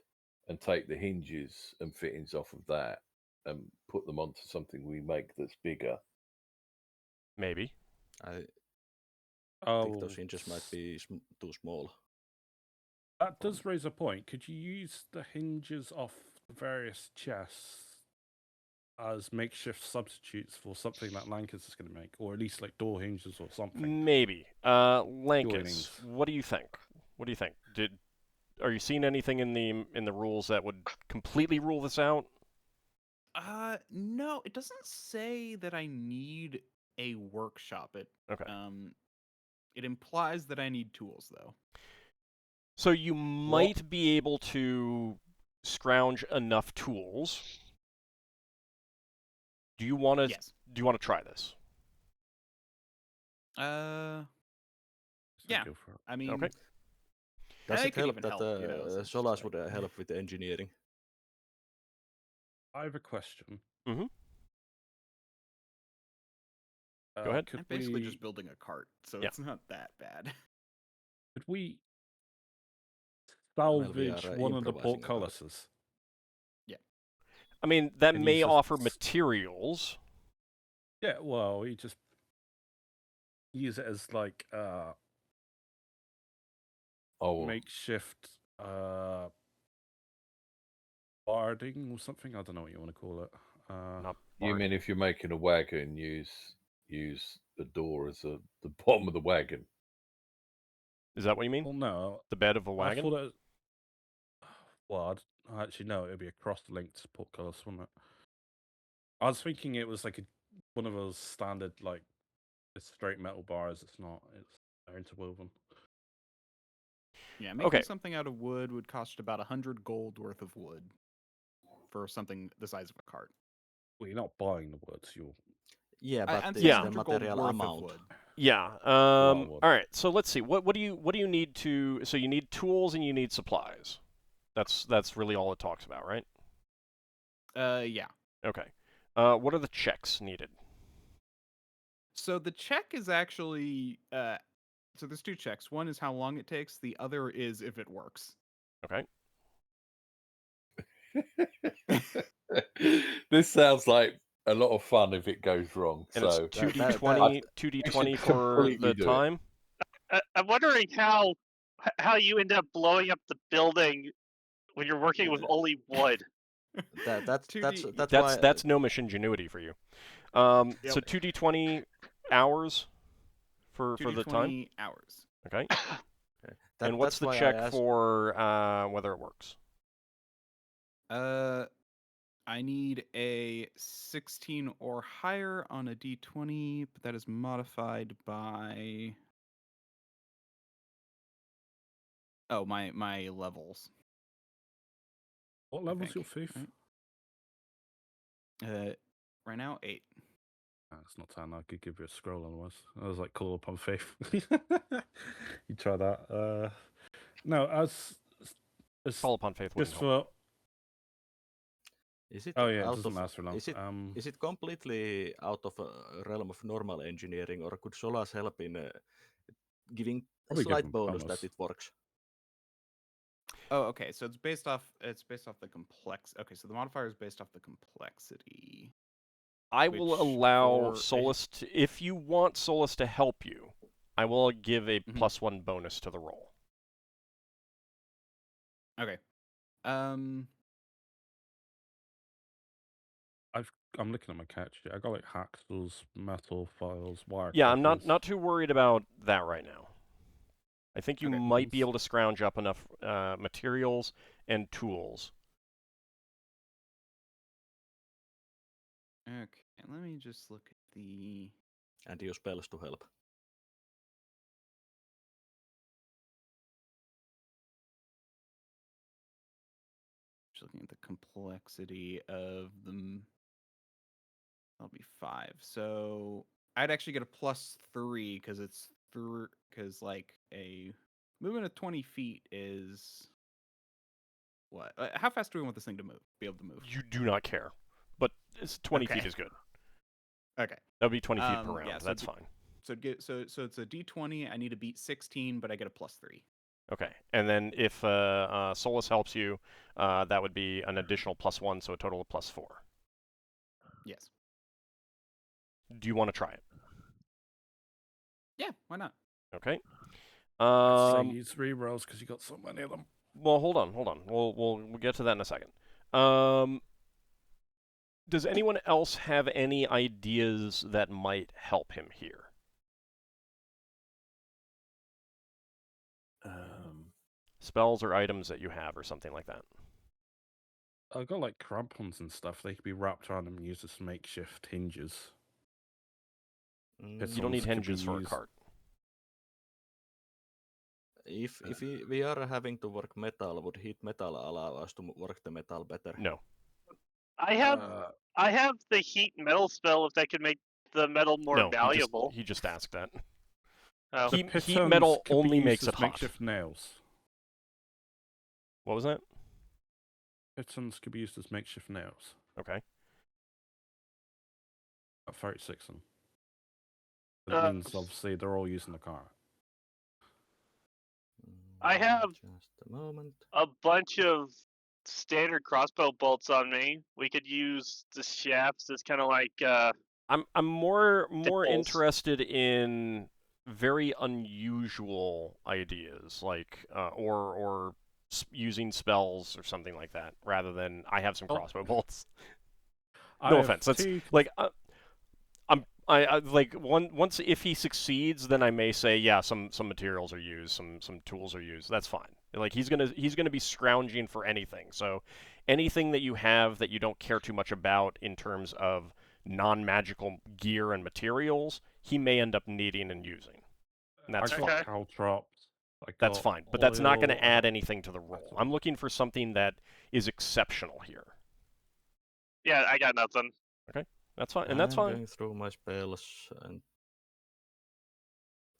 and take the hinges and fittings off of that and put them onto something we make that's bigger? Maybe. I think those hinges might be too small. That does raise a point. Could you use the hinges off the various chests as makeshift substitutes for something that Lankas is going to make, or at least like door hinges or something? Maybe. Lankas, what do you think? What do you think? Are you seeing anything in the rules that would completely rule this out? No, it doesn't say that I need a workshop. It implies that I need tools though. So you might be able to scrounge enough tools. Do you want to? Yes. Do you want to try this? Yeah. I mean, okay. Does I it could help even that help, Solas would help with the engineering? I have a question. Mm-hmm. Go ahead. Could I'm basically we, just building a cart, so Yeah. it's not that bad. could we Well, we salvage are one of the improvising about it. portcullises? I mean, that And may use offer this- materials. Yeah, well, we just use it as like Oh, makeshift barding or something. I don't know what you want to call it. Not you bark. mean if you're making a wagon, use the door as the bottom of the wagon? Is that what you mean? Well, no, The bed of a I wagon? thought it. Well, actually no, it'd be a cross-linked portcullis, wouldn't it? I was thinking it was like one of those standard like straight metal bars. It's not. They're interwoven. Yeah, making Okay. something out of wood would cost about 100 gold worth of wood for something the size of a cart. Well, you're not buying the woods. You're Yeah, I- but I'm the, saying Yeah. the 100 gold material worth of amount. wood. Yeah. wood. All right. So let's see. What do you need to? So you need tools and you need supplies. That's really all it talks about, right? Yeah. Okay. What are the checks needed? So the check is actually so there's two checks. One is how long it takes. The other is if it works. Okay. This sounds like a lot of fun if it goes wrong. And So it's 2d20, I 2d20 should for completely the do it. time. I'm wondering how you end up blowing up the building when you're working with only wood. That's 2D that's That's why that's gnomish ingenuity for you. So 2d20 hours for the time. 2d20 hours. Okay. that, And what's that's the why I check asked- for whether it works? I need a 16 or higher on a d20, but that is modified by my levels. what I level's your think, thief? right? Right now 8. It's not 10. I could give you a scroll otherwise. I was like, call upon faith. You try that. No, as Call upon faith wouldn't just help. for. Is it Oh yeah, it out doesn't of, last for long. is it completely out of realm of normal engineering, or could Solas help in giving a Probably give slight him bonus bonus. that it works? Oh, okay. So it's based off the complex. Okay, so the modifier is based off the complexity. I will which allow for a- Solas to, if you want Solas to help you, I will give a Mhm. +1 bonus to the roll. Okay. I'm looking at my catch. I got like hacksaws, metal files, wire. Yeah, I'm cutters. not too worried about that right now. I think you Okay. might be able to scrounge up enough materials and tools. Okay. Let me just look at the. And use spells to help. Just looking at the complexity of them. That'll be 5. So I'd actually get a +3 because it's because like a movement of 20 feet is what? How fast do we want this thing to move? Be able to move? You do not care, but 20 feet Okay. is good. Okay. That would be 20 feet per Yeah, round. so That's d- fine. So it's a d20. I need to beat 16, but I get a +3. Okay, and then if Solas helps you, that would be an additional +1, so a total of +4. Yes. Do you want to try it? Yeah. Why not? Okay. I'd say use 3 rolls because you got so many of them. Well, hold on. We'll get to that in a second. Does anyone else have any ideas that might help him here? Spells or items that you have or something like that. I got like crampons and stuff. They could be wrapped around and used as makeshift hinges. You Pitons don't need could be hinges for a used- cart. If we are having to work metal, would heat metal allow us to work the metal better? No. I have the heat metal spell if that could make the metal more No, valuable. He just asked that. Oh. The Heat pitons metal could be only used makes as it hot. makeshift nails. What was that? Pitons could be used as makeshift nails. Okay. 36 them. Uh, That means obviously they're all using the car. I have Just a moment. a bunch of standard crossbow bolts on me. We could use the shafts as kind of like I'm more Tickles. interested in very unusual ideas, like or using spells or something like that, rather than I have some Oh. crossbow bolts. I No have offense. That's two- like I like once if he succeeds, then I may say yeah, some materials are used, some tools are used. That's fine. Like he's gonna be scrounging for anything. So anything that you have that you don't care too much about in terms of non-magical gear and materials, he may end up needing and using. And that's I fine. got caltrops. That's fine. But that's not going oil, to add anything to the roll. that's I'm looking for something that is exceptional here. yeah. I got nothing. That's fine, and that's I'm fine. going through my spells and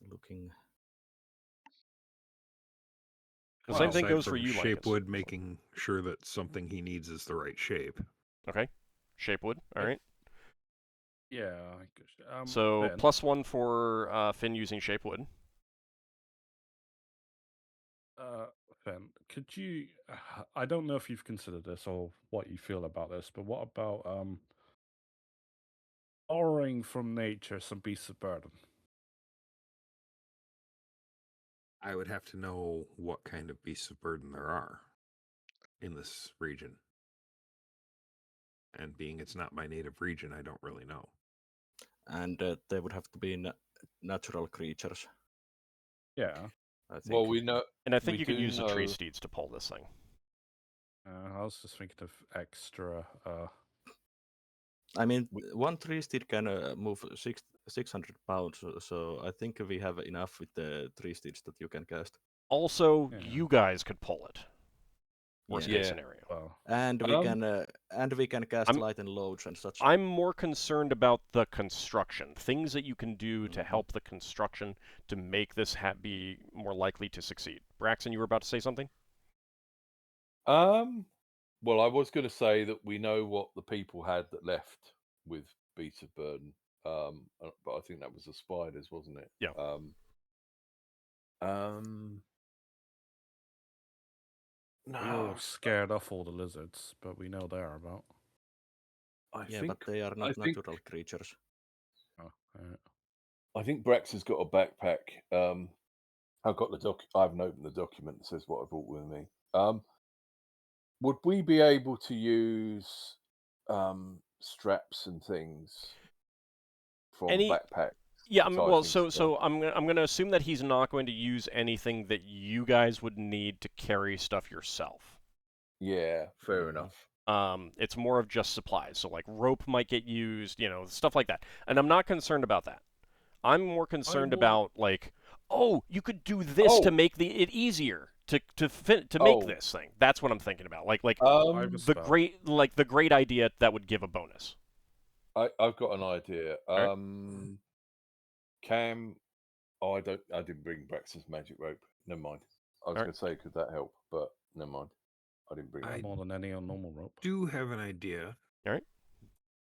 looking. The same thing aside goes for from you, Shape Lankas. Wood, making sure that something he needs is the right shape. Okay. Shape wood. All right. Yeah. So Ben, +1 for Finn using shape wood. Ben, could you? I don't know if you've considered this or what you feel about this, but what about borrowing from nature some beasts of burden? I would have to know what kind of beasts of burden there are in this region. And being it's not my native region, I don't really know. And they would have to be natural creatures. Yeah. I think. Well, we know. And I think We you could do use the tree know- steeds to pull this thing. I was just thinking of extra. I mean, one tree steed can move 600 pounds, so I think we have enough with the tree steeds that you can cast. Also, Yeah. you guys could pull it. Worst Yeah. case Yeah. scenario. Well, And we can cast I'm- light and loads and such. I'm more concerned about the construction. Things that you can do to Mhm. help the construction to make this be more likely to succeed. Braxon, you were about to say something? Well, I was going to say that we know what the people had that left with Beast of Burden. But I think that was the spiders, wasn't it? Yeah. we all No, scared off all the lizards, but we know they're about. Yeah, think but they are not think- natural creatures. Oh, I think Brex has got a backpack. I've got the I haven't opened the document that says what I brought with me. Would we be able to use straps and things from Any- a backpack? Yeah, to tie well, things so together? I'm gonna assume that he's not going to use anything that you guys would need to carry stuff yourself. Yeah, fair Mhm. enough. It's more of just supplies. So like rope might get used, stuff like that. And I'm not concerned about that. I'm more concerned will- about like, oh, you could do this to Oh. make it easier to make Oh. this thing. That's what I'm thinking about. Like I have a the spell. great idea that would give a bonus. I've got an idea. Alright. Cam, I didn't bring Brax's magic rope. Never mind. I was Alright. going to say, could that help? But never mind. I didn't bring that. More than any on normal rope. Do have an idea. All right.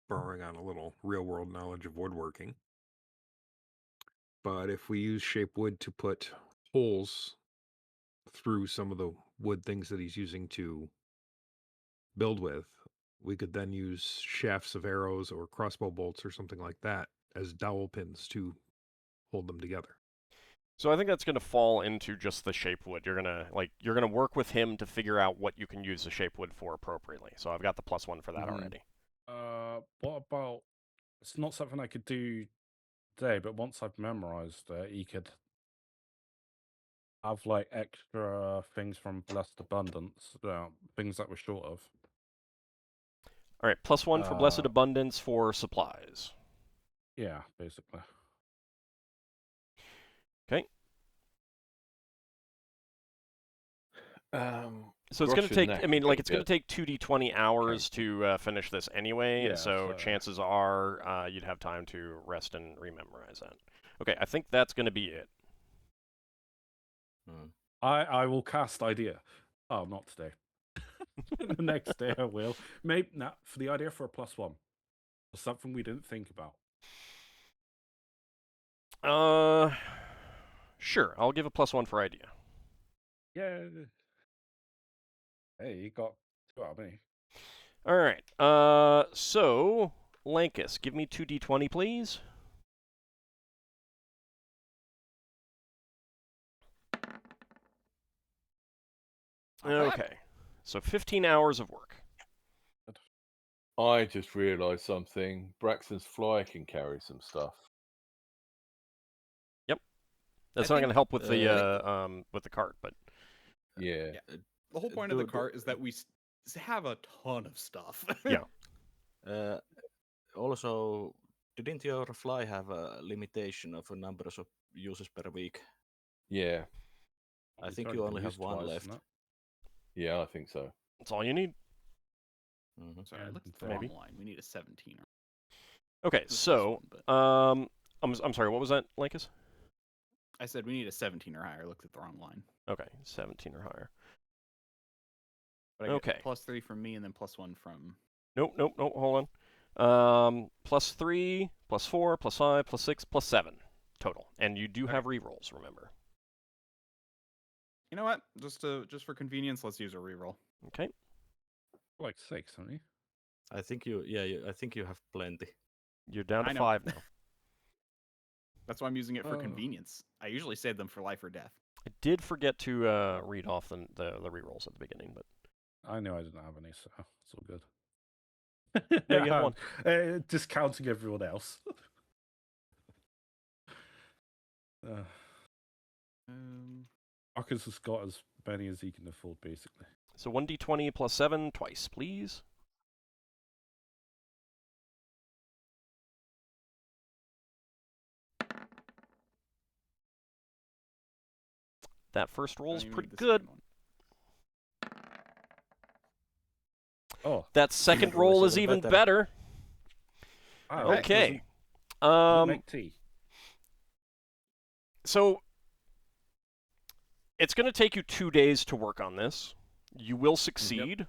Borrowing on a little real world knowledge of woodworking. But if we use shape wood to put holes through some of the wood things that he's using to build with, we could then use shafts of arrows or crossbow bolts or something like that as dowel pins to hold them together. So I think that's going to fall into just the shape wood. You're gonna work with him to figure out what you can use the shape wood for appropriately. So I've got the +1 for that Mhm. already. What about? It's not something I could do today, but once I've memorized it, you could have like extra things from Blessed Abundance, things that we're short of. All right, +1 for Blessed Abundance for supplies. Yeah, basically. Okay. So it's going to Groschen take. I neck mean, like again, it's going to take 2d20 hours to finish this anyway, Yeah, and so so- chances are you'd have time to rest and rememorize that. Okay, I think that's going to be it. Hmm. I will cast idea. Oh, not today. The next day I will. Maybe not for the idea for a +1. Something we didn't think about. Sure. I'll give a +1 for idea. Yeah. Hey, you got 2 out of me. All right. So Lankas, give me 2d20, please. Okay. So 15 hours of work. I just realised something. Braxon's fly can carry some stuff. Yep. That's I not going to help with think, the cart, but Yeah. The whole point of the cart is that we have a ton of stuff. Yeah. Also, didn't your fly have a limitation of a number of uses per week? Yeah. I It's think already you been only have used one twice, left. isn't it? Yeah, I think so. that's all you need. Sorry, I looked at the Maybe. wrong line. We need a 17. Okay. This So one, but- I'm sorry. What was that, Lankas? I said we need a 17 or higher. I looked at the wrong line. Okay, 17 or higher. But I get Okay. +3 from me and then +1 from. Nope. Hold on. +3, +4, +5, +6, +7 total, and you do have rerolls. Remember. You know what? Just for convenience, let's use a reroll. Okay. Like 6, haven't you? I think I think you have plenty. You're down to I know. 5 now. That's why I'm using it for Oh. convenience. I usually save them for life or death. I did forget to read off the rerolls at the beginning, but I knew I didn't have any, so it's all good. No, you have one. Discounting everyone else. Marcus has got as many as he can afford, basically. so 1d20 +7 twice, please. That first roll's Don't even pretty need the good. second one. Oh, That second roll is roll is even even better. wow, Okay. doesn't make tea. So it's going to take you 2 days to work on this. You will succeed.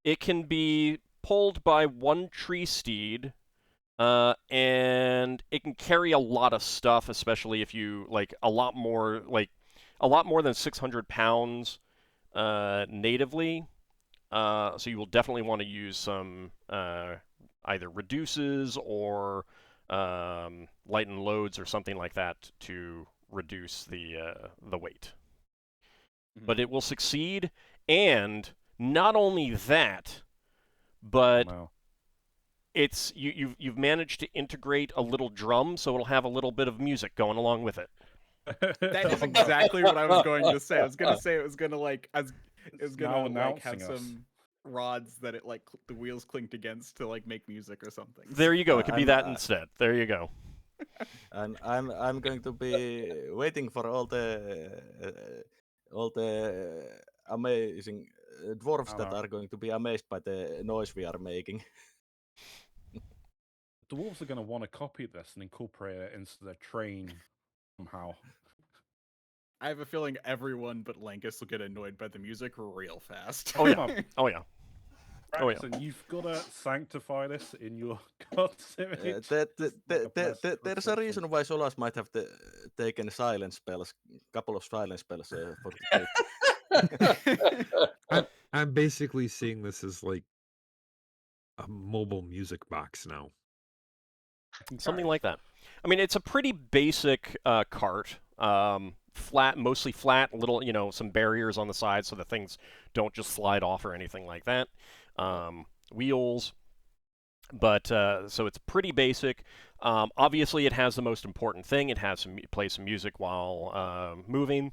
It can be pulled by one tree steed, and it can carry a lot of stuff, especially if you a lot more than 600 pounds natively. So you will definitely want to use some either reduces or lighten loads or something like that to reduce the weight. Mhm. But it will succeed, and not only that, but Wow. it's you've managed to integrate a little drum, so it'll have a little bit of music going along with it. That is exactly what I was going to say. I was going to say it was going to now have announcing us. some rods that it the wheels clinked against to make music or something. There you go. It could be I'm, that instead. There you go. And I'm going to be waiting for all the amazing dwarves that are going to be amazed by the noise we are making. Dwarves are going to want to copy this and incorporate it into their train somehow. I have a feeling everyone but Lankas will get annoyed by the music real fast. Oh yeah. Oh yeah. Oh yeah. Braxon, you've got to sanctify this in your God's image. There's a reason why Solas might have taken silence spells, couple of silence spells for the trip. I'm basically seeing this as like a mobile music box now. Something like that. I mean, it's a pretty basic cart. Flat, mostly flat, little, some barriers on the side so the things don't just slide off or anything like that. Wheels. But, so it's pretty basic. Obviously, it has the most important thing. It has plays some music while moving.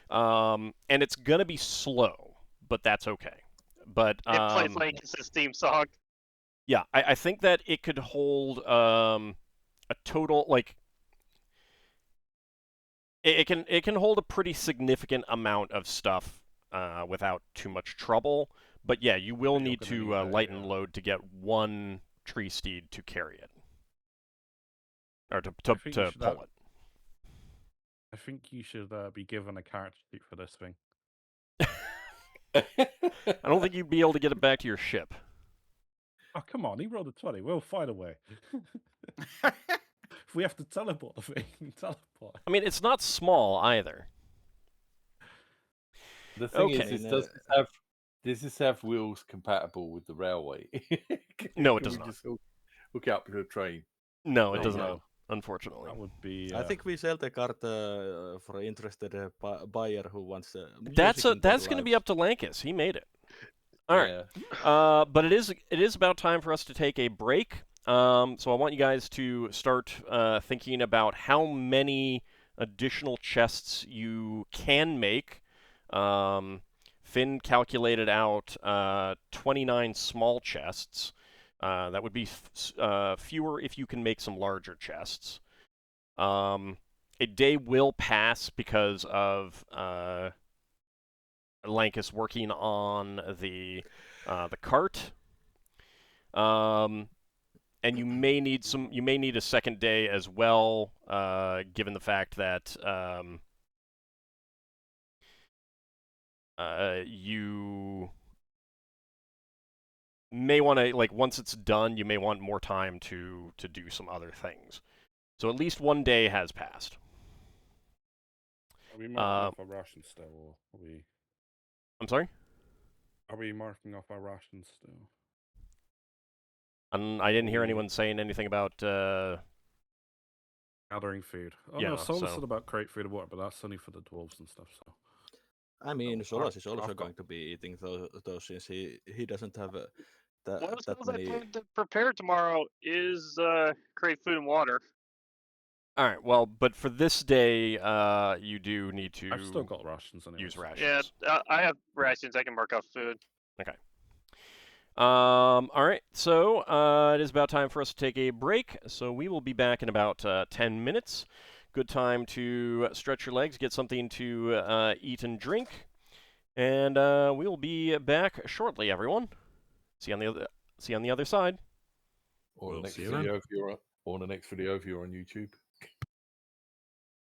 And it's going to be slow, but that's okay. But It plays Lankas' theme song. yeah, I think that it could hold a total it can hold a pretty significant amount of stuff without too much trouble. But yeah, you will need to lighten load to get one tree steed to carry it or to pull it. I think you should be given a character sheet for this thing. I don't think you'd be able to get it back to your ship. Oh, come on. He rolled a 20. We'll find a way. If we have to teleport the thing, teleport. I mean, it's not small either. The thing Okay. is, does this have wheels compatible with the railway? No, it Can does we not. just hook it up to a train? No, it No, does no. not, unfortunately. That would be. I think we sell the card for interested buyer who wants. That's going to be up to Lankas. He made it. All right. Yeah. But it is about time for us to take a break. So I want you guys to start thinking about how many additional chests you can make. Finn calculated out 29 small chests. That would be fewer if you can make some larger chests. A day will pass because of Lankas working on the cart. And you may need a second day as well, given the fact that you may want to, like, once it's done, you may want more time to do some other things. So at least one day has passed. Are we marking off our rations still, or are we? I'm sorry? Are we marking off our rations still? I didn't hear anyone saying anything about gathering food. Oh yeah, no, Solas so- said about crate food and water, but that's only for the dwarves and stuff. So I mean, Oh, Solas is also I've got- going to be eating those since he doesn't have One of that the spells I many. plan to prepare tomorrow is create food and water. All right. Well, but for this day, you do need to I've still got rations anyway. use so- rations. Yeah, I have rations. I can mark off food. All right. So it is about time for us to take a break. So we will be back in about 10 minutes. Good time to stretch your legs, get something to eat and drink, and we will be back shortly. Everyone, see you on the other side. Or We'll the next see you then. video if you're on YouTube.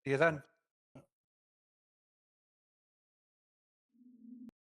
See you then.